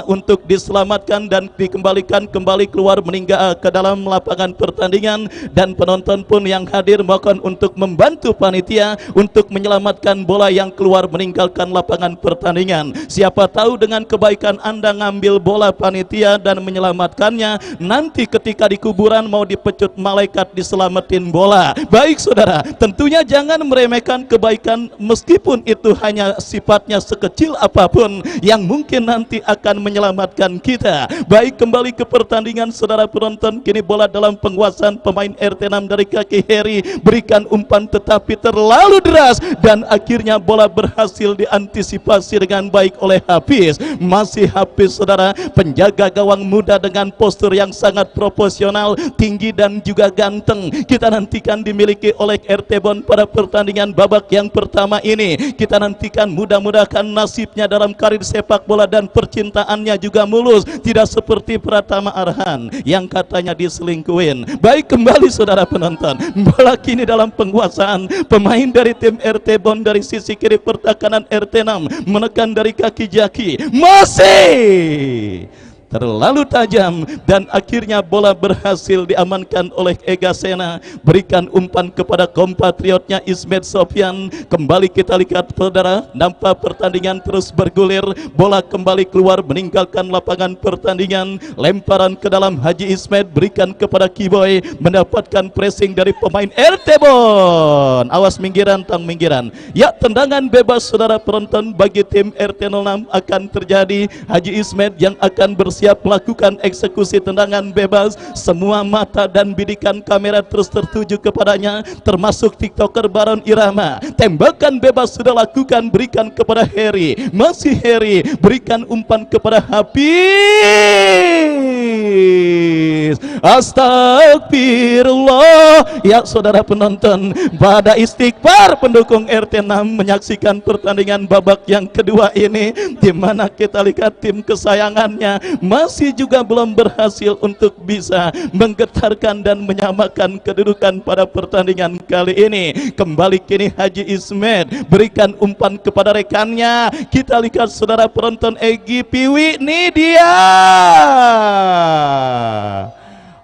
untuk diselamatkan dan dikembalikan kembali keluar meninggal ke dalam lapangan pertandingan, dan penonton pun yang hadir mohon untuk membantu panitia untuk menyelamatkan bola yang keluar meninggalkan lapangan pertandingan. Siapa tahu dengan kebaikan Anda ngambil bola panitia dan menyelamatkannya, nanti ketika di kuburan mau dipecut malaikat diselamatin bola. Baik saudara, tentunya jangan meremehkan kebaikan meskipun itu hanya sifatnya sekecil apapun yang mungkin nanti akan menyelamatkan kita. Baik, kembali ke pertandingan saudara penonton. Kini bola dalam penguasaan pemain RT 6 dari kaki Heri, berikan umpan tetapi terlalu deras, dan akhirnya bola berhasil diantisipasi dengan baik oleh Hafiz. Masih Hafiz saudara, penjaga gawang muda dengan postur yang sangat proporsional, tinggi dan juga ganteng. Kita nantikan dimiliki oleh RT Bon pada pertandingan babak yang pertama ini. Kita nantikan mudah-mudahan nasibnya dalam karir sepak bola dan percintaannya juga mulus, tidak seperti Pratama Arhan yang katanya diselingkuhin. Baik, kembali saudara penonton, bola kini dalam penguasaan pemain dari tim RT Bon. Dari sisi kiri pertahanan RT 6 menekan dari kaki Jaki, masih terlalu tajam dan akhirnya bola berhasil diamankan oleh Ega Sena. Berikan umpan kepada kompatriotnya Ismet Sofyan. Kembali kita lihat saudara, nampak pertandingan terus bergulir, bola kembali keluar meninggalkan lapangan pertandingan. Lemparan ke dalam Haji Ismet, berikan kepada Kiboy, mendapatkan pressing dari pemain RT Bon. Awas minggiran, tang minggiran. Ya, tendangan bebas saudara penonton bagi tim RT 06 akan terjadi. Haji Ismet yang akan siap melakukan eksekusi tendangan bebas. Semua mata dan bidikan kamera terus tertuju kepadanya, termasuk TikToker Baron Irama. Tembakan bebas sudah lakukan, berikan kepada Heri, masih Heri, berikan umpan kepada Hafiz. Astagfirullah. Ya saudara penonton, pada istighfar pendukung RT 6 menyaksikan pertandingan babak yang kedua ini, di mana kita lihat tim kesayangannya masih juga belum berhasil untuk bisa menggetarkan dan menyamakan kedudukan pada pertandingan kali ini. Kembali kini Haji Ismet, berikan umpan kepada rekannya. Kita lihat saudara penonton, Egi Piwi, nih dia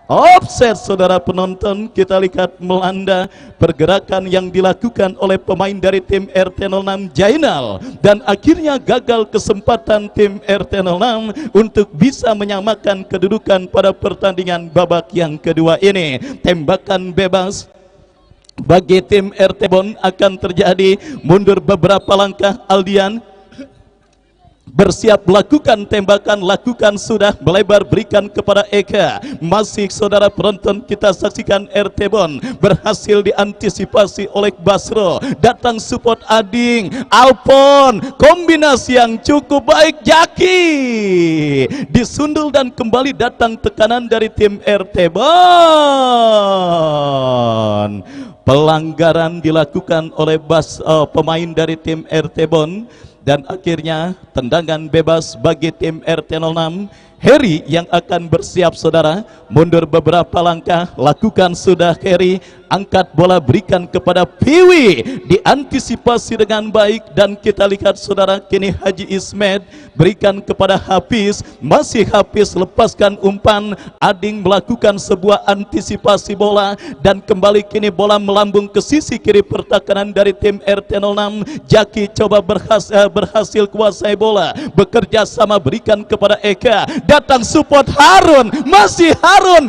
offset saudara penonton. Kita lihat melanda pergerakan yang dilakukan oleh pemain dari tim RT 06 Jainal, dan akhirnya gagal kesempatan tim RT 06 untuk bisa menyamakan kedudukan pada pertandingan babak yang kedua ini. Tembakan bebas bagi tim RT Bon akan terjadi. Mundur beberapa langkah Aldian, bersiap lakukan tembakan, lakukan sudah, melebar berikan kepada Eka. Masih saudara penonton kita saksikan RT Bon berhasil diantisipasi oleh Basro. Datang support Ading, Alpon, kombinasi yang cukup baik. Jaki disundul dan kembali datang tekanan dari tim RT Bon. Pelanggaran dilakukan oleh pemain dari tim RT Bon. Dan akhirnya tendangan bebas bagi tim RT 06. Heri yang akan bersiap saudara, mundur beberapa langkah, lakukan sudah Heri, angkat bola berikan kepada Piwi, diantisipasi dengan baik. Dan kita lihat saudara, kini Haji Ismet berikan kepada Hafiz, masih Hafiz lepaskan umpan. Ading melakukan sebuah antisipasi bola dan kembali kini bola melambung ke sisi kiri pertahanan dari tim RT 06. Jaki coba berhasil kuasai bola, bekerja sama berikan kepada Eka. Datang support Harun, masih Harun,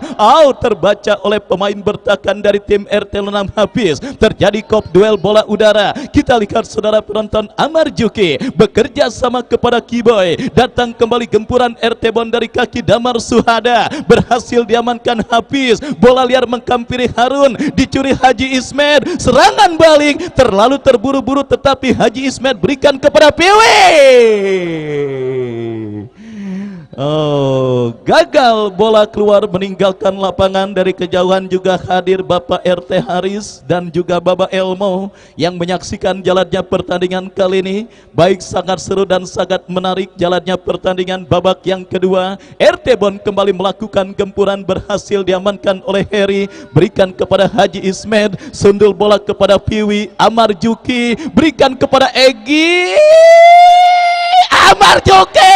terbaca oleh pemain bertahan dari tim RT 06 Hafiz. Terjadi kop duel bola udara. Kita lihat saudara penonton, Amar Juki bekerja sama kepada Kiboy. Datang kembali gempuran RT Bon dari kaki Damar Suhada, berhasil diamankan Hafiz. Bola liar mengkampiri Harun, dicuri Haji Ismet. Serangan balik terlalu terburu-buru, tetapi Haji Ismet berikan kepada Piwi. Gagal, bola keluar meninggalkan lapangan. Dari kejauhan juga hadir Bapak RT Haris dan juga Bapak Elmo yang menyaksikan jalannya pertandingan kali ini. Baik, sangat seru dan sangat menarik jalannya pertandingan babak yang kedua. RT Bon kembali melakukan gempuran, berhasil diamankan oleh Heri, berikan kepada Haji Ismet, sundul bola kepada Piwi. Amar Juki berikan kepada Egi, Amar Juki.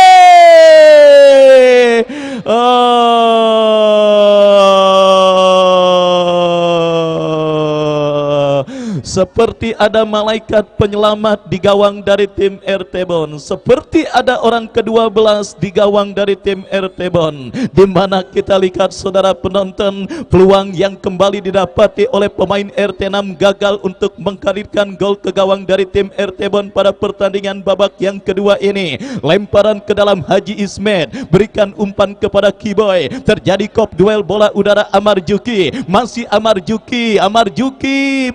Seperti ada malaikat penyelamat di gawang dari tim RT Bon, seperti ada orang ke-12 di gawang dari tim RT Bon, di mana kita lihat saudara penonton, peluang yang kembali didapati oleh pemain RT 6 gagal untuk menghadirkan gol ke gawang dari tim RT Bon pada pertandingan babak yang kedua ini. Lemparan ke dalam Haji Ismet, berikan umpan kepada Kiboy. Terjadi kop duel bola udara. Amar Juki, masih Amar Juki,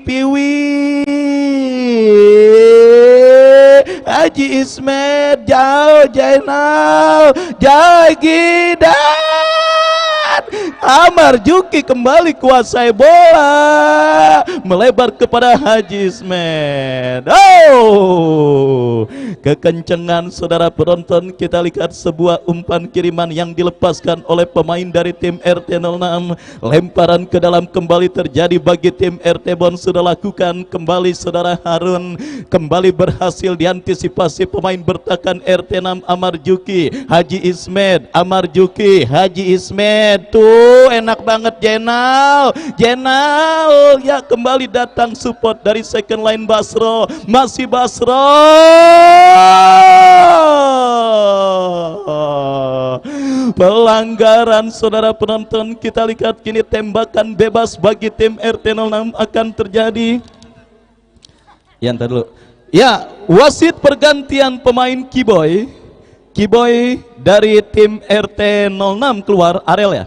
Piwi, Haji Ismet, jauh Jainal, jauh Gida. Amar Juki kembali kuasai bola, melebar kepada Haji Ismet. Oh, kekencengan saudara penonton, kita lihat sebuah umpan kiriman yang dilepaskan oleh pemain dari tim RT 06. Lemparan ke dalam kembali terjadi bagi tim RT Bon, sudah lakukan kembali saudara Harun, kembali berhasil diantisipasi pemain bertahan RT 6 Amar Juki, Haji Ismet, Amar Juki, Haji Ismet. Tuh enak banget Jenal ya, kembali datang support dari second line Basro, masih Basro. Pelanggaran saudara penonton, kita lihat kini tembakan bebas bagi tim RT 06 akan terjadi. Ya, ntar dulu. Ya, wasit pergantian pemain Kiboy dari tim RT 06 keluar, Arel ya?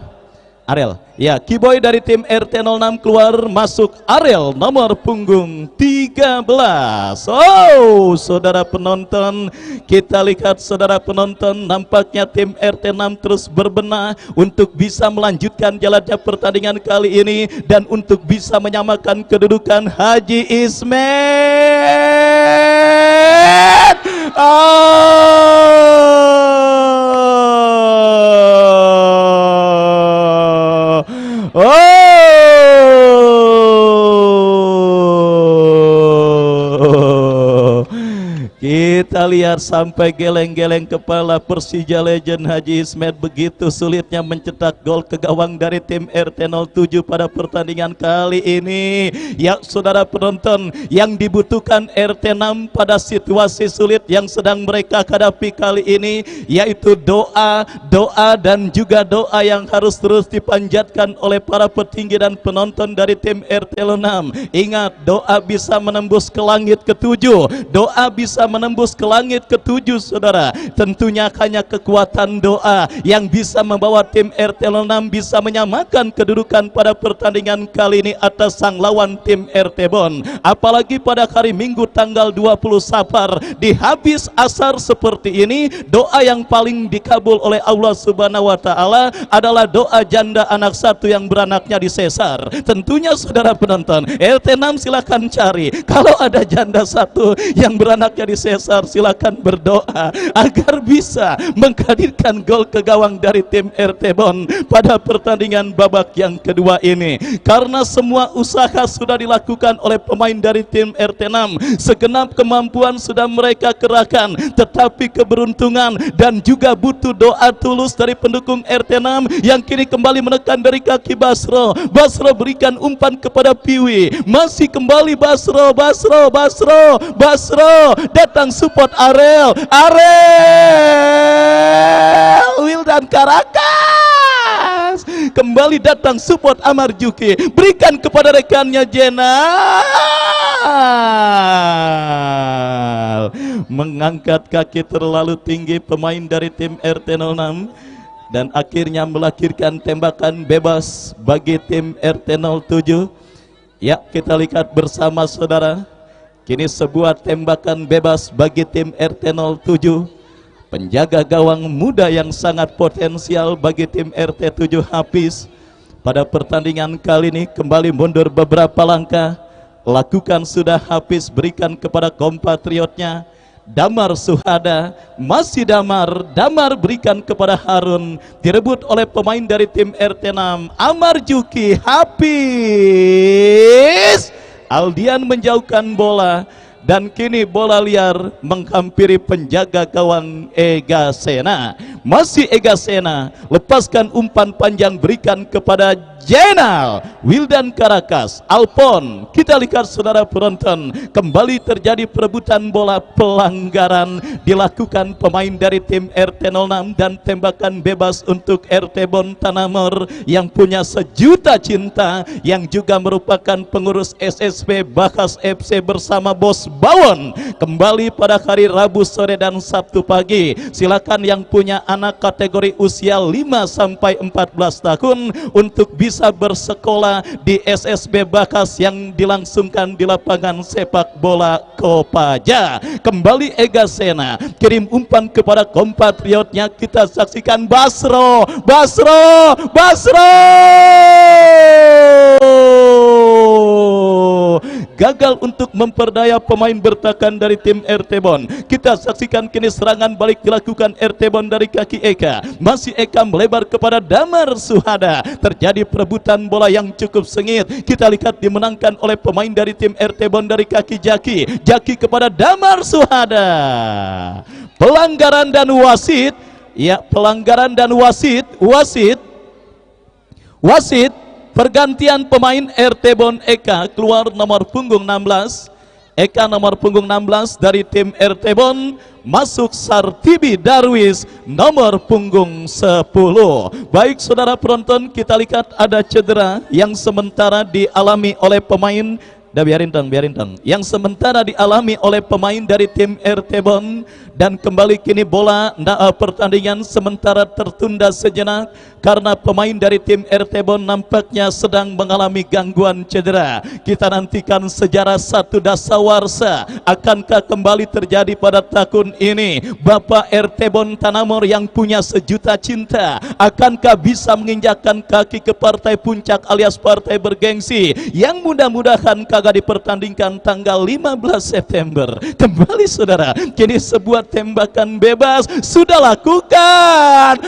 Arel. Ya, Kiboy dari tim RT 06 keluar, masuk Arel nomor punggung 13. Oh, saudara penonton, kita lihat saudara penonton, nampaknya tim RT 6 terus berbenah untuk bisa melanjutkan jalannya pertandingan kali ini dan untuk bisa menyamakan kedudukan Haji Ismet. Kita lihat sampai geleng-geleng kepala Persija Legend Haji Ismet, begitu sulitnya mencetak gol ke gawang dari tim RT 07 pada pertandingan kali ini. Ya saudara penonton, yang dibutuhkan RT 6 pada situasi sulit yang sedang mereka hadapi kali ini, yaitu doa dan juga doa yang harus terus dipanjatkan oleh para petinggi dan penonton dari tim RT 06. Ingat, doa bisa menembus ke langit ke-7, doa bisa menembus ke langit ke-7 saudara. Tentunya hanya kekuatan doa yang bisa membawa tim RT 06 bisa menyamakan kedudukan pada pertandingan kali ini atas sang lawan tim RT Bon. Apalagi pada hari Minggu tanggal 20 Safar di habis asar seperti ini, doa yang paling dikabul oleh Allah Subhanahu wa taala adalah doa janda anak satu yang beranaknya disesar. Tentunya saudara penonton, RT 6 silakan cari, kalau ada janda satu yang beranaknya disesar, silakan berdoa agar bisa menghadirkan gol ke gawang dari tim RT Bon pada pertandingan babak yang kedua ini. Karena semua usaha sudah dilakukan oleh pemain dari tim RT 6, segenap kemampuan sudah mereka kerahkan, tetapi keberuntungan dan juga butuh doa tulus dari pendukung RT 6 yang kini kembali menekan dari kaki Basro. Basro berikan umpan kepada Piwi, masih kembali Basro datang support Arel Wildan Karakas, kembali datang support Amar Juki, berikan kepada rekannya Jenal, mengangkat kaki terlalu tinggi pemain dari tim RT 06 dan akhirnya melahirkan tembakan bebas bagi tim RT 07. Ya, kita lihat bersama saudara, kini sebuah tembakan bebas bagi tim RT 07. Penjaga gawang muda yang sangat potensial bagi tim RT 7 Hafiz pada pertandingan kali ini kembali mundur beberapa langkah. Lakukan sudah Hafiz, berikan kepada kompatriotnya Damar Suhada, masih Damar berikan kepada Harun, direbut oleh pemain dari tim RT 6 Amar Juki, Hafiz Aldian menjauhkan bola dan kini bola liar menghampiri penjaga gawang Ega Sena. Masih Ega Sena, lepaskan umpan panjang, berikan kepada Jenal Wildan Karakas, Alpon. Kita lihat saudara penonton, kembali terjadi perebutan bola, pelanggaran dilakukan pemain dari tim RT 06 dan tembakan bebas untuk RT Bon Tanamor yang punya sejuta cinta, yang juga merupakan pengurus SSB Bahas FC bersama Bos Bawon. Kembali pada hari Rabu sore dan Sabtu pagi, silakan yang punya anak-anak kategori usia 5 sampai 14 tahun untuk bisa bersekolah di SSB Bakas yang dilangsungkan di lapangan sepak bola Kopaja. Kembali Ega Sena kirim umpan kepada kompatriotnya, kita saksikan Basro gagal untuk memperdaya pemain bertahan dari tim RT Bon. Kita saksikan kini serangan balik dilakukan RT Bon dari kaki Eka. Masih Eka melebar kepada Damar Suhada. Terjadi perebutan bola yang cukup sengit. Kita lihat dimenangkan oleh pemain dari tim RT Bon dari kaki Jaki. Jaki kepada Damar Suhada. Pelanggaran dan wasit. Ya, pelanggaran dan wasit. Pergantian pemain RT Bon Eka, keluar nomor punggung 16. Eka nomor punggung 16 dari tim RT Bon, masuk Sartibi Darwis nomor punggung 10. Baik saudara penonton, kita lihat ada cedera yang sementara dialami oleh pemain. Biarin dong. Yang sementara dialami oleh pemain dari tim RT Bon, dan kembali kini bola pertandingan sementara tertunda sejenak karena pemain dari tim RT Bon nampaknya sedang mengalami gangguan cedera. Kita nantikan sejarah satu dasawarsa akankah kembali terjadi pada tahun ini. Bapak RT Bon Tanamor yang punya sejuta cinta, akankah bisa menginjakkan kaki ke partai puncak alias partai bergengsi yang mudah-mudahan kagak dipertandingkan tanggal 15 September. Kembali saudara, kini sebuah tembakan bebas sudah lakukan.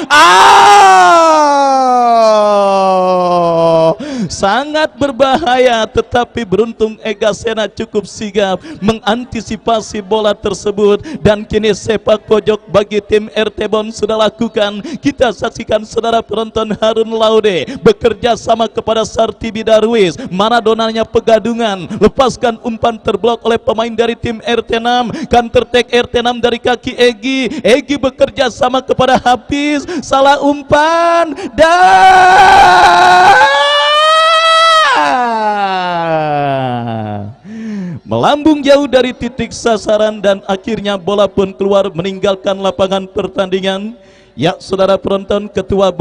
Sangat berbahaya, tetapi beruntung Ega Sena cukup sigap mengantisipasi bola tersebut, dan kini sepak pojok bagi tim RT Bon sudah lakukan. Kita saksikan saudara penonton, Harun Laude bekerja sama kepada Sartibi Darwis. Maradonanya Pegadungan lepaskan umpan terblok oleh pemain dari tim RT 6. Counter attack RT 6 dari kaki Egi bekerja sama kepada Hafiz, salah umpan dan melambung jauh dari titik sasaran, dan akhirnya bola pun keluar meninggalkan lapangan pertandingan. Ya saudara penonton, ketua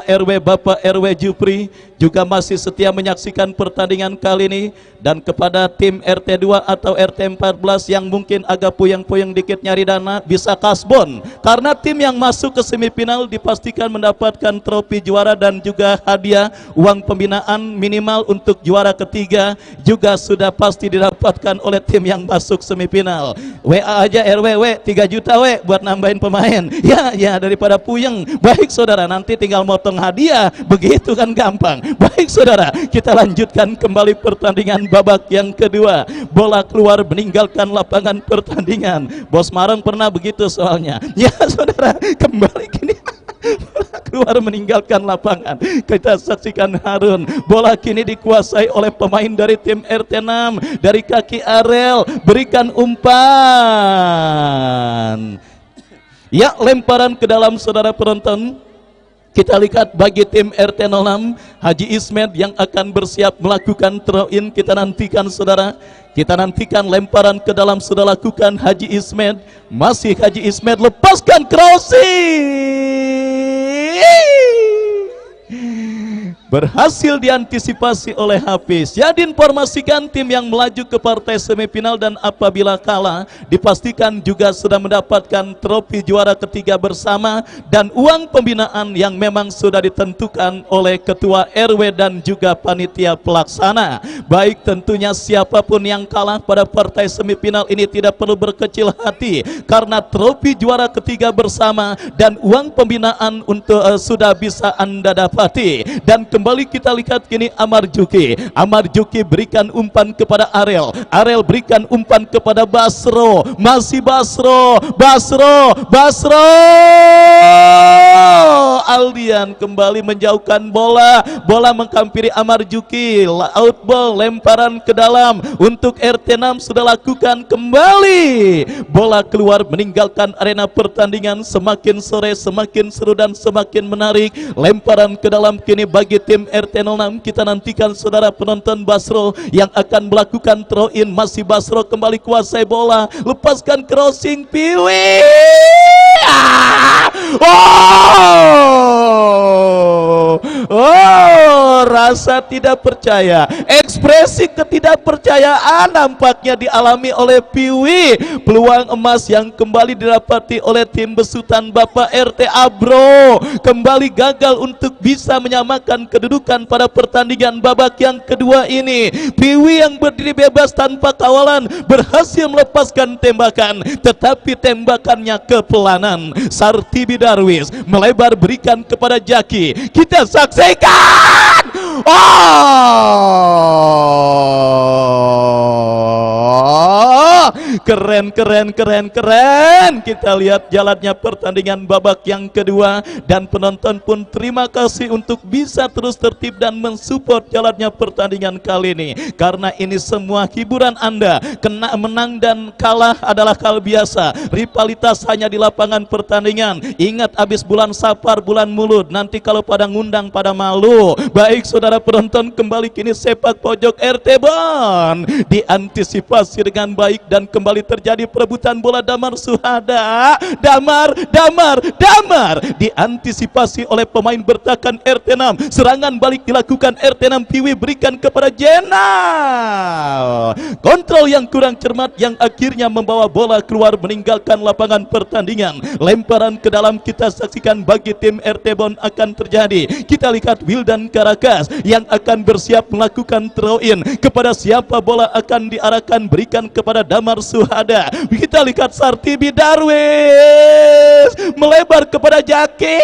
RW Bapak RW Jupri juga masih setia menyaksikan pertandingan kali ini, dan kepada tim RT 2 atau RT 14 yang mungkin agak puyeng-puyeng dikit nyari dana, bisa kasbon karena tim yang masuk ke semifinal dipastikan mendapatkan trofi juara dan juga hadiah uang pembinaan minimal untuk juara ketiga juga sudah pasti didapatkan oleh tim yang masuk semifinal. WA aja RW 3 juta buat nambahin pemain. Ya daripada puyeng. Baik saudara, nanti tinggal motong hadiah, begitu kan gampang. Baik saudara, kita lanjutkan kembali pertandingan babak yang kedua. Bola keluar meninggalkan lapangan pertandingan. Bos Marong pernah begitu soalnya. Ya saudara, kembali kini bola keluar meninggalkan lapangan. Kita saksikan Harun, bola kini dikuasai oleh pemain dari tim RT 6 dari kaki Arel, berikan umpan. Ya, lemparan ke dalam saudara penonton. Kita lihat bagi tim RT 06 Haji Ismet yang akan bersiap melakukan throw-in. Kita nantikan saudara, kita nantikan lemparan ke dalam sudah lakukan Haji Ismet. Masih Haji Ismet, lepaskan crossing, berhasil diantisipasi oleh Hafiz. Ya, diinformasikan tim yang melaju ke partai semifinal dan apabila kalah dipastikan juga sudah mendapatkan trofi juara ketiga bersama dan uang pembinaan yang memang sudah ditentukan oleh ketua RW dan juga panitia pelaksana. Baik, tentunya siapapun yang kalah pada partai semifinal ini tidak perlu berkecil hati karena trofi juara ketiga bersama dan uang pembinaan untuk sudah bisa Anda dapati. Dan kembali kita lihat kini Amar Juki berikan umpan kepada Arel berikan umpan kepada Basro, masih Basro Aldian kembali menjauhkan bola menghampiri Amar Juki, out ball, lemparan ke dalam untuk RT 6 sudah lakukan. Kembali bola keluar meninggalkan arena pertandingan. Semakin sore semakin seru dan semakin menarik. Lemparan ke dalam kini bagi tim RT 06. Kita nantikan saudara penonton Basro yang akan melakukan throw in. Masih Basro kembali kuasai bola, lepaskan crossing, Piwi Rasa tidak percaya, ekspresi ketidakpercayaan nampaknya dialami oleh Piwi. Peluang emas yang kembali didapati oleh tim besutan Bapak RT Abro kembali gagal untuk bisa menyamakan kedudukan pada pertandingan babak yang kedua ini. Piwi yang berdiri bebas tanpa kawalan berhasil melepaskan tembakan, tetapi tembakannya kepelanan. Sartibi Darwis melebar berikan kepada Jaki. Kita saksikan. Keren. Kita lihat jalannya pertandingan babak yang kedua, dan penonton pun terima kasih untuk bisa terus tertib dan mensupport jalannya pertandingan kali ini, karena ini semua hiburan Anda. Kena menang dan kalah adalah hal biasa. Rivalitas hanya di lapangan pertandingan. Ingat, habis bulan Safar, bulan Mulut, nanti kalau pada ngundang pada malu. Baik saudara penonton, kembali kini sepak pojok RT Bon diantisipasi dengan baik dan kembali terjadi perebutan bola. Damar Suhada, Damar diantisipasi oleh pemain bertahan RT 6. Serangan balik dilakukan RT 6. Piwi berikan kepada Jenal. Kontrol yang kurang cermat yang akhirnya membawa bola keluar meninggalkan lapangan pertandingan. Lemparan ke dalam kita saksikan bagi tim RT Bon akan terjadi. Kita lihat Wildan Karakas yang akan bersiap melakukan throw in. Kepada siapa bola akan diarahkan? Berikan kepada Damar Suhada. Kita lihat Sartibi Darwis melebar kepada Jaki.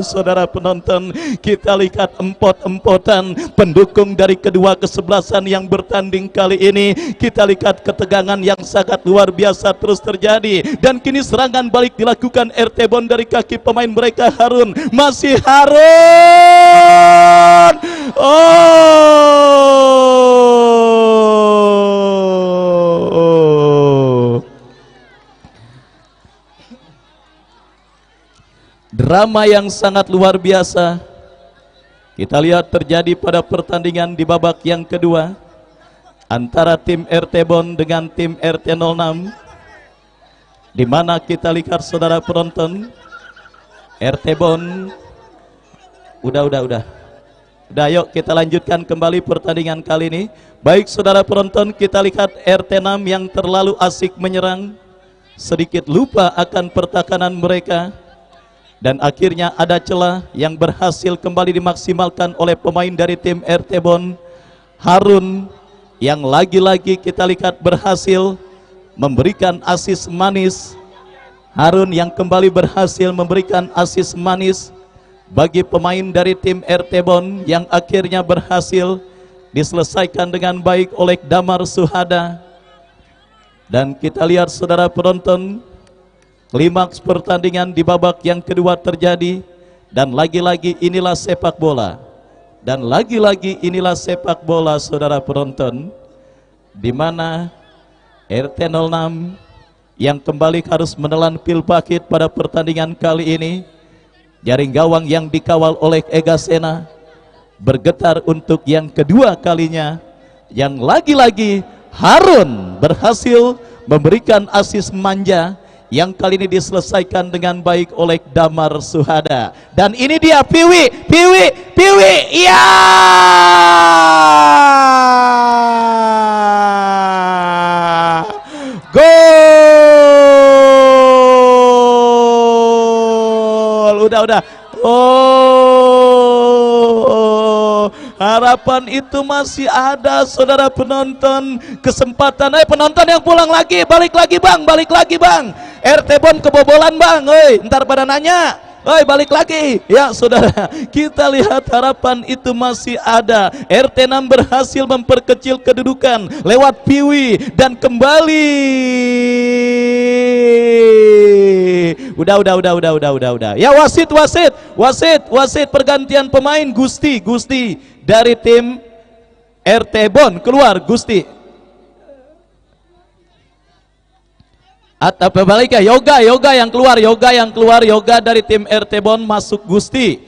Saudara penonton, kita lihat empot-empotan pendukung dari kedua kesebelasan yang bertanding kali ini. Kita lihat ketegangan yang sangat luar biasa terus terjadi, dan kini serangan balik dilakukan RT Bon dari kaki pemain mereka. Harun, masih Harun. Drama yang sangat luar biasa kita lihat terjadi pada pertandingan di babak yang kedua antara tim RT Bon dengan tim RT 06, di mana kita lihat saudara penonton, RT Bon udah yuk kita lanjutkan kembali pertandingan kali ini. Baik saudara penonton, kita lihat RT 6 yang terlalu asik menyerang, sedikit lupa akan pertahanan mereka, dan akhirnya ada celah yang berhasil kembali dimaksimalkan oleh pemain dari tim RT Bon. Harun yang lagi-lagi kita lihat berhasil memberikan asis manis. Harun yang kembali berhasil memberikan asis manis bagi pemain dari tim RT Bon, yang akhirnya berhasil diselesaikan dengan baik oleh Damar Suhada. Dan kita lihat saudara penonton, klimaks pertandingan di babak yang kedua terjadi, dan lagi-lagi inilah sepak bola. Dan lagi-lagi inilah sepak bola saudara penonton, di mana RT 06 yang kembali harus menelan pil pahit pada pertandingan kali ini. Jaring gawang yang dikawal oleh Ega Sena bergetar untuk yang kedua kalinya, yang lagi-lagi Harun berhasil memberikan asis manja yang kali ini diselesaikan dengan baik oleh Damar Suhada. Dan ini dia Piwi, iya. Gol. Udah. Harapan itu masih ada saudara penonton. Kesempatan, penonton yang pulang lagi, balik lagi bang. RT Bon kebobolan bang, ntar pada nanya, balik lagi. Ya saudara, kita lihat harapan itu masih ada. RT 6 berhasil memperkecil kedudukan lewat Piwi, dan kembali. Udah. Ya wasit pergantian pemain. Gusti dari tim RT Bon keluar, Gusti. Atau balik ya, Yoga yang keluar, Yoga dari tim RT Bon masuk Gusti.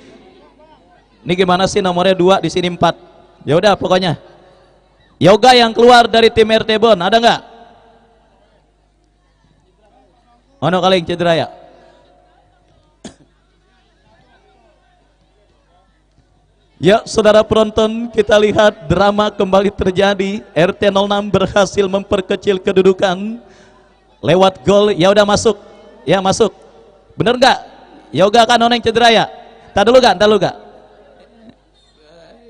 Ini gimana sih nomornya 2 di sini 4. Ya udah pokoknya. Yoga yang keluar dari tim RT Bon, ada nggak? Ono kaling cedera ya. Ya, saudara penonton, kita lihat drama kembali terjadi. RT 06 berhasil memperkecil kedudukan lewat gol. Ya udah masuk. Ya masuk. Bener nggak? Yoga kan ono yang cedera ya. Tahan dulu gak?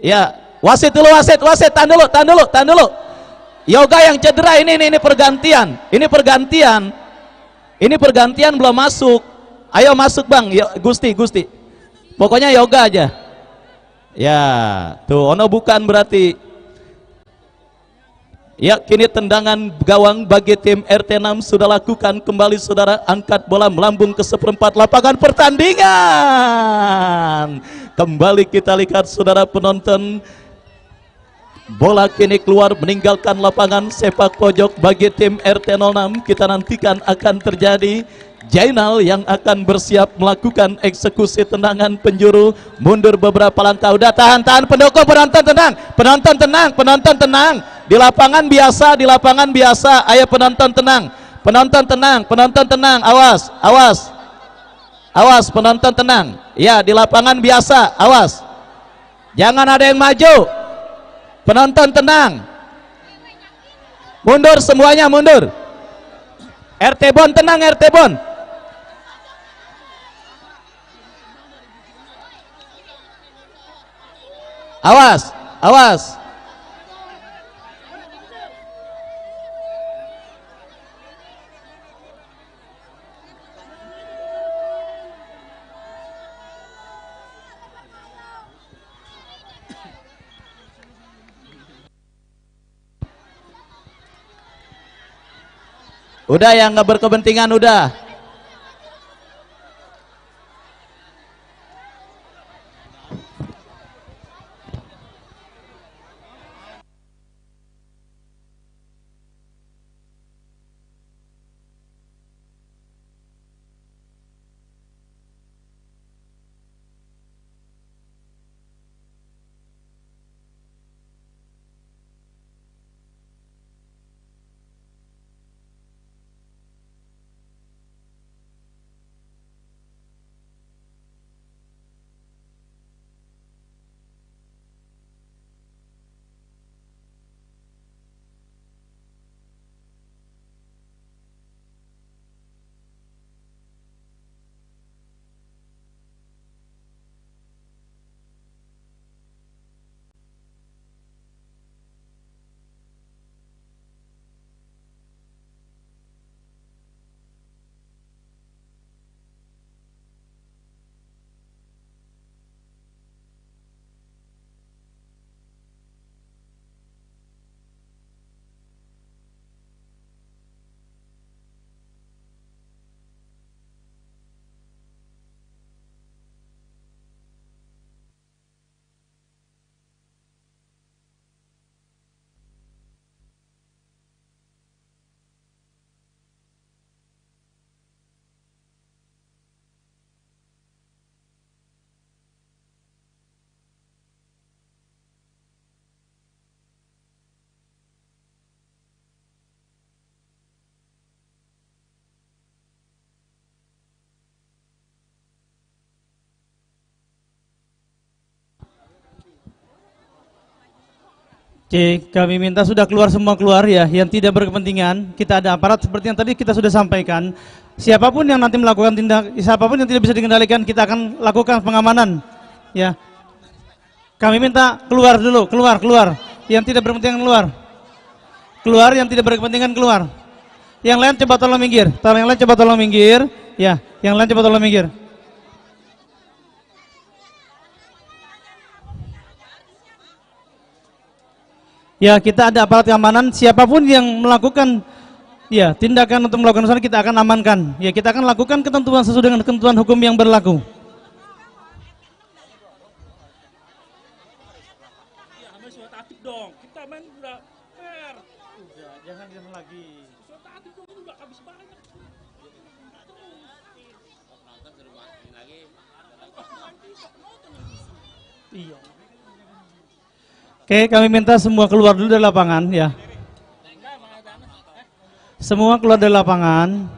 Ya, wasit dulu, wasit, tahan dulu. Yoga yang cedera ini pergantian. Ini pergantian belum masuk. Ayo masuk Bang, Gusti. Pokoknya Yoga aja. Ya, tuh ono bukan berarti. Ya, kini tendangan gawang bagi tim RT 6 sudah lakukan kembali saudara, angkat bola melambung ke seperempat lapangan pertandingan. Kembali kita lihat saudara penonton, bola kini keluar meninggalkan lapangan sepak pojok bagi tim RT 06. Kita nantikan akan terjadi Jainal yang akan bersiap melakukan eksekusi tendangan penjuru, mundur beberapa langkah. Udah tahan pendukung, penonton tenang. Di lapangan biasa. Ayo penonton tenang. Awas penonton tenang. Ya, di lapangan biasa. Awas. Jangan ada yang maju. Penonton tenang. Mundur semuanya, mundur. RT Bon tenang, RT Bon. Awas. Udah yang nggak berkepentingan udah. Oke, kami minta sudah semua keluar ya, yang tidak berkepentingan. Kita ada aparat seperti yang tadi kita sudah sampaikan. Siapapun yang nanti melakukan siapapun yang tidak bisa dikendalikan, kita akan lakukan pengamanan. Ya, kami minta keluar dulu, keluar. Yang tidak berkepentingan keluar. Yang tidak berkepentingan keluar. Yang lain coba tolong minggir. Ya, yang lain coba tolong minggir. Ya, kita ada aparat keamanan, siapapun yang melakukan ya tindakan untuk melakukan usaha kita akan amankan. Ya, kita akan lakukan ketentuan sesuai dengan ketentuan hukum yang berlaku. Iya. Oke, kami minta semua keluar dulu dari lapangan ya. Semua keluar dari lapangan.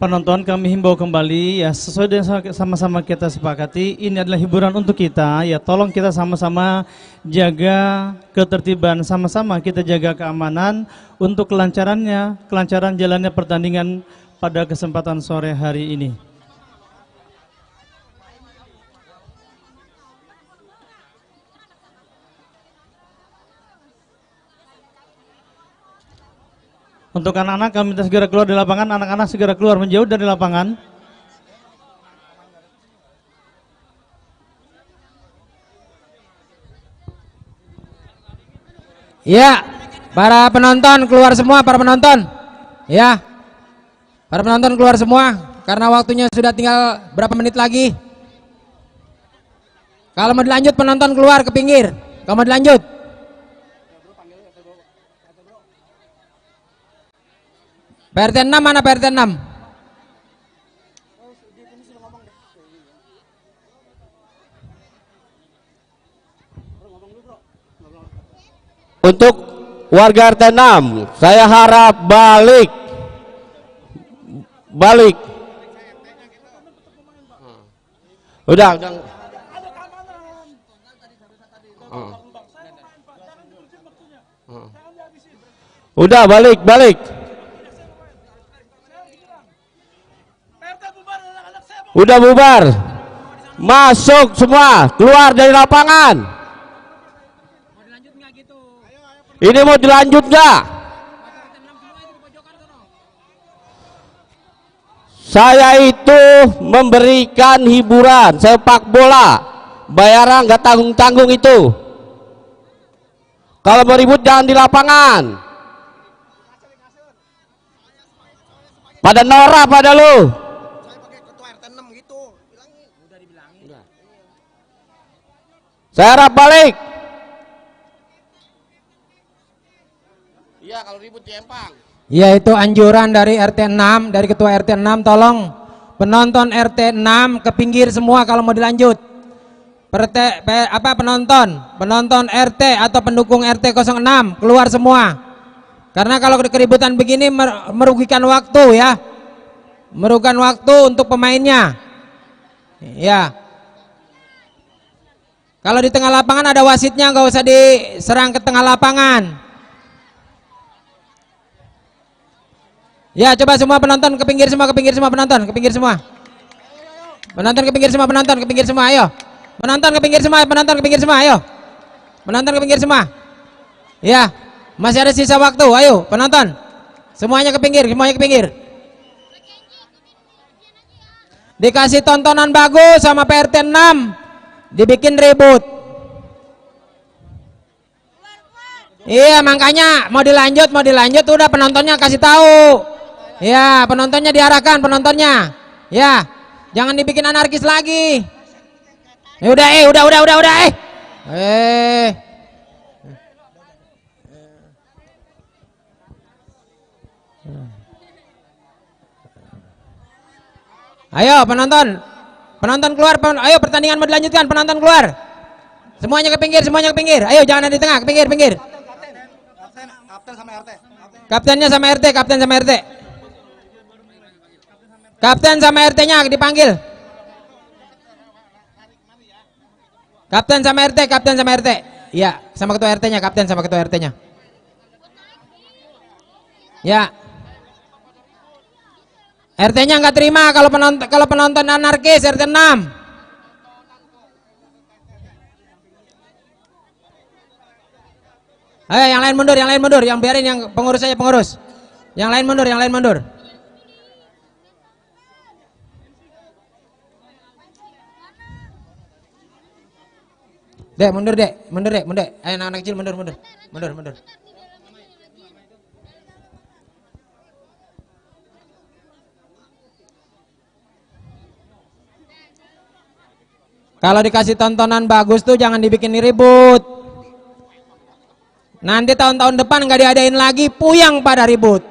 Penonton kami himbau kembali ya, sesuai dengan sama-sama kita sepakati, ini adalah hiburan untuk kita ya, tolong kita sama-sama jaga ketertiban, sama-sama kita jaga keamanan untuk kelancaran jalannya pertandingan pada kesempatan sore hari ini. Untuk anak-anak kami minta segera keluar dari lapangan, anak-anak segera keluar menjauh dari lapangan. Ya, para penonton keluar semua, para penonton. Ya, para penonton keluar semua, karena waktunya sudah tinggal berapa menit lagi. Kalau mau dilanjut penonton keluar ke pinggir, kalau mau dilanjut. PRT 6 mana PRT 6? Untuk warga RT 6, saya harap balik. Udah. Udah balik. Udah bubar. Masuk semua, keluar dari lapangan. Ini mau dilanjut nggak? Saya itu memberikan hiburan sepak bola, bayaran nggak tanggung-tanggung itu. Kalau mau ribut jangan di lapangan. Pada norak pada lu. Saya harap balik. Iya, kalau ribut di Empang. Ya, itu anjuran dari RT 6, dari ketua RT 6, tolong penonton RT 6 ke pinggir semua kalau mau dilanjut. Penonton RT atau pendukung RT 06 keluar semua. Karena kalau keributan begini merugikan waktu ya. Merugikan waktu untuk pemainnya. Ya. Kalau di tengah lapangan ada wasitnya, nggak usah diserang ke tengah lapangan. Ya, coba semua penonton ke pinggir semua, penonton ke pinggir semua. Penonton ke pinggir semua, ayo. Penonton ke pinggir semua, ayo. Penonton ke pinggir semua. Ya, masih ada sisa waktu, ayo penonton. Semuanya ke pinggir. Dikasih tontonan bagus sama PRT 6. Dibikin ribut. Iya, makanya mau dilanjut udah penontonnya kasih tahu. Ya, penontonnya diarahkan penontonnya. Ya, jangan dibikin anarkis lagi. Udah. Ayo penonton keluar, ayo pertandingan mau dilanjutkan, penonton keluar. Semuanya ke pinggir. Ayo jangan ada di tengah, ke pinggir. Kaptennya sama RT. Kapten sama RT-nya dipanggil. Kapten sama RT. Iya, sama ketua RT-nya, kapten sama ketua RT-nya. Ya. RT-nya nggak terima kalau penonton anarkis RT 6. Ayo yang lain mundur, yang biarin yang pengurus aja pengurus. Yang lain mundur. Dek, mundur. Ayo anak-anak kecil mundur. Kalau dikasih tontonan bagus tuh jangan dibikin ribut. Nanti tahun-tahun depan nggak diadain lagi, puyang pada ribut.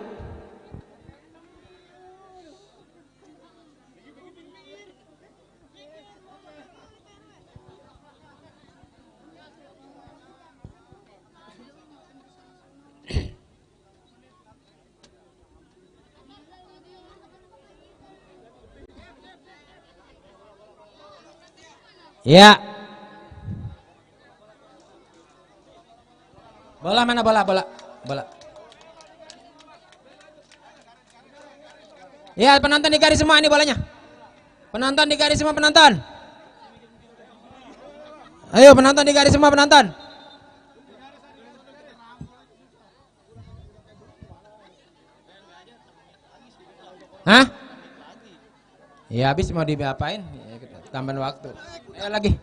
Ya. Bola mana bola? Ya, penonton di garis semua ini bolanya. Penonton di garis semua penonton. Ayo penonton di garis semua penonton. Hah? Ya habis mau diapain? Ya, tambahan waktu. Ayo lagi.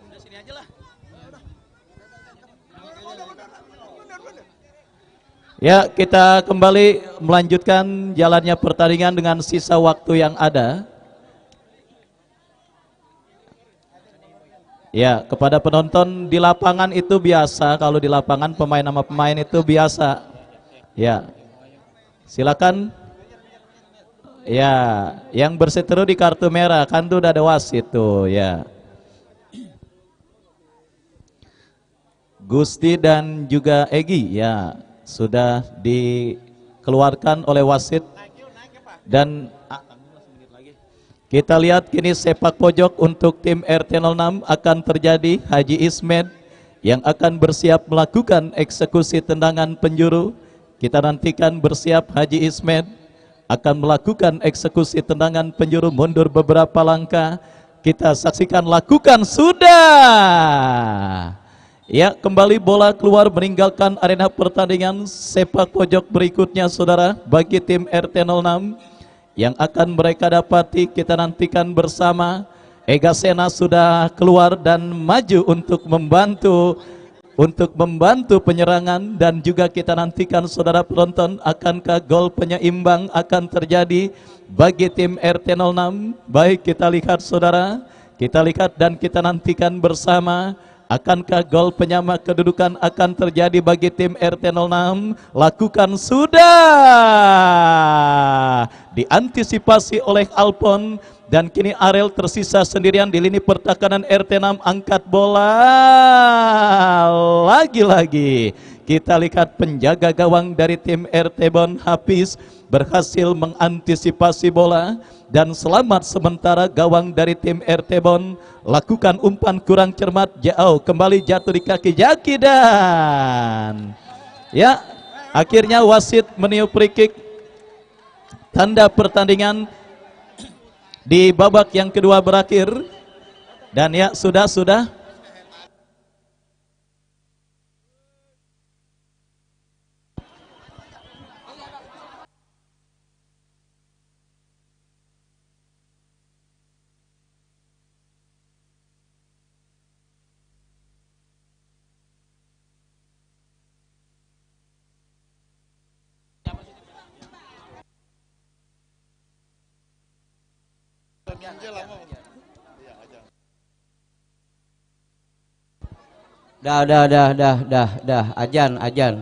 Ya, kita kembali melanjutkan jalannya pertandingan dengan sisa waktu yang ada. Ya, kepada penonton di lapangan itu biasa, kalau di lapangan pemain sama pemain itu biasa. Ya, silakan. Ya, yang berseteru di kartu merah kan tuh udah ada wasit tuh, ya. Gusti dan juga Egi, ya. Sudah dikeluarkan oleh wasit dan kita lihat kini sepak pojok untuk tim RT 06 akan terjadi Haji Ismed yang akan bersiap melakukan eksekusi tendangan penjuru. Kita nantikan bersiap Haji Ismed akan melakukan eksekusi tendangan penjuru, mundur beberapa langkah. Kita saksikan, lakukan, sudah. Ya, kembali bola keluar meninggalkan arena pertandingan. Sepak pojok berikutnya saudara bagi tim RT 06 yang akan mereka dapati, kita nantikan bersama. Ega Sena sudah keluar dan maju untuk membantu penyerangan, dan juga kita nantikan saudara penonton, akankah gol penyeimbang akan terjadi bagi tim RT 06. Baik, kita lihat saudara, kita lihat dan kita nantikan bersama. Akankah gol penyama kedudukan akan terjadi bagi tim RT 06? Lakukan, sudah diantisipasi oleh Alpon, dan kini Arel tersisa sendirian di lini pertahanan RT 6. Angkat bola lagi-lagi. Kita lihat penjaga gawang dari tim RT Bon Hafiz berhasil mengantisipasi bola, dan selamat sementara gawang dari tim RT Bon. Lakukan umpan kurang cermat, jauh, kembali jatuh di kaki Jaki, dan ya, akhirnya wasit meniup free kick. Tanda pertandingan di babak yang kedua berakhir, dan ya sudah. Dah, ajan.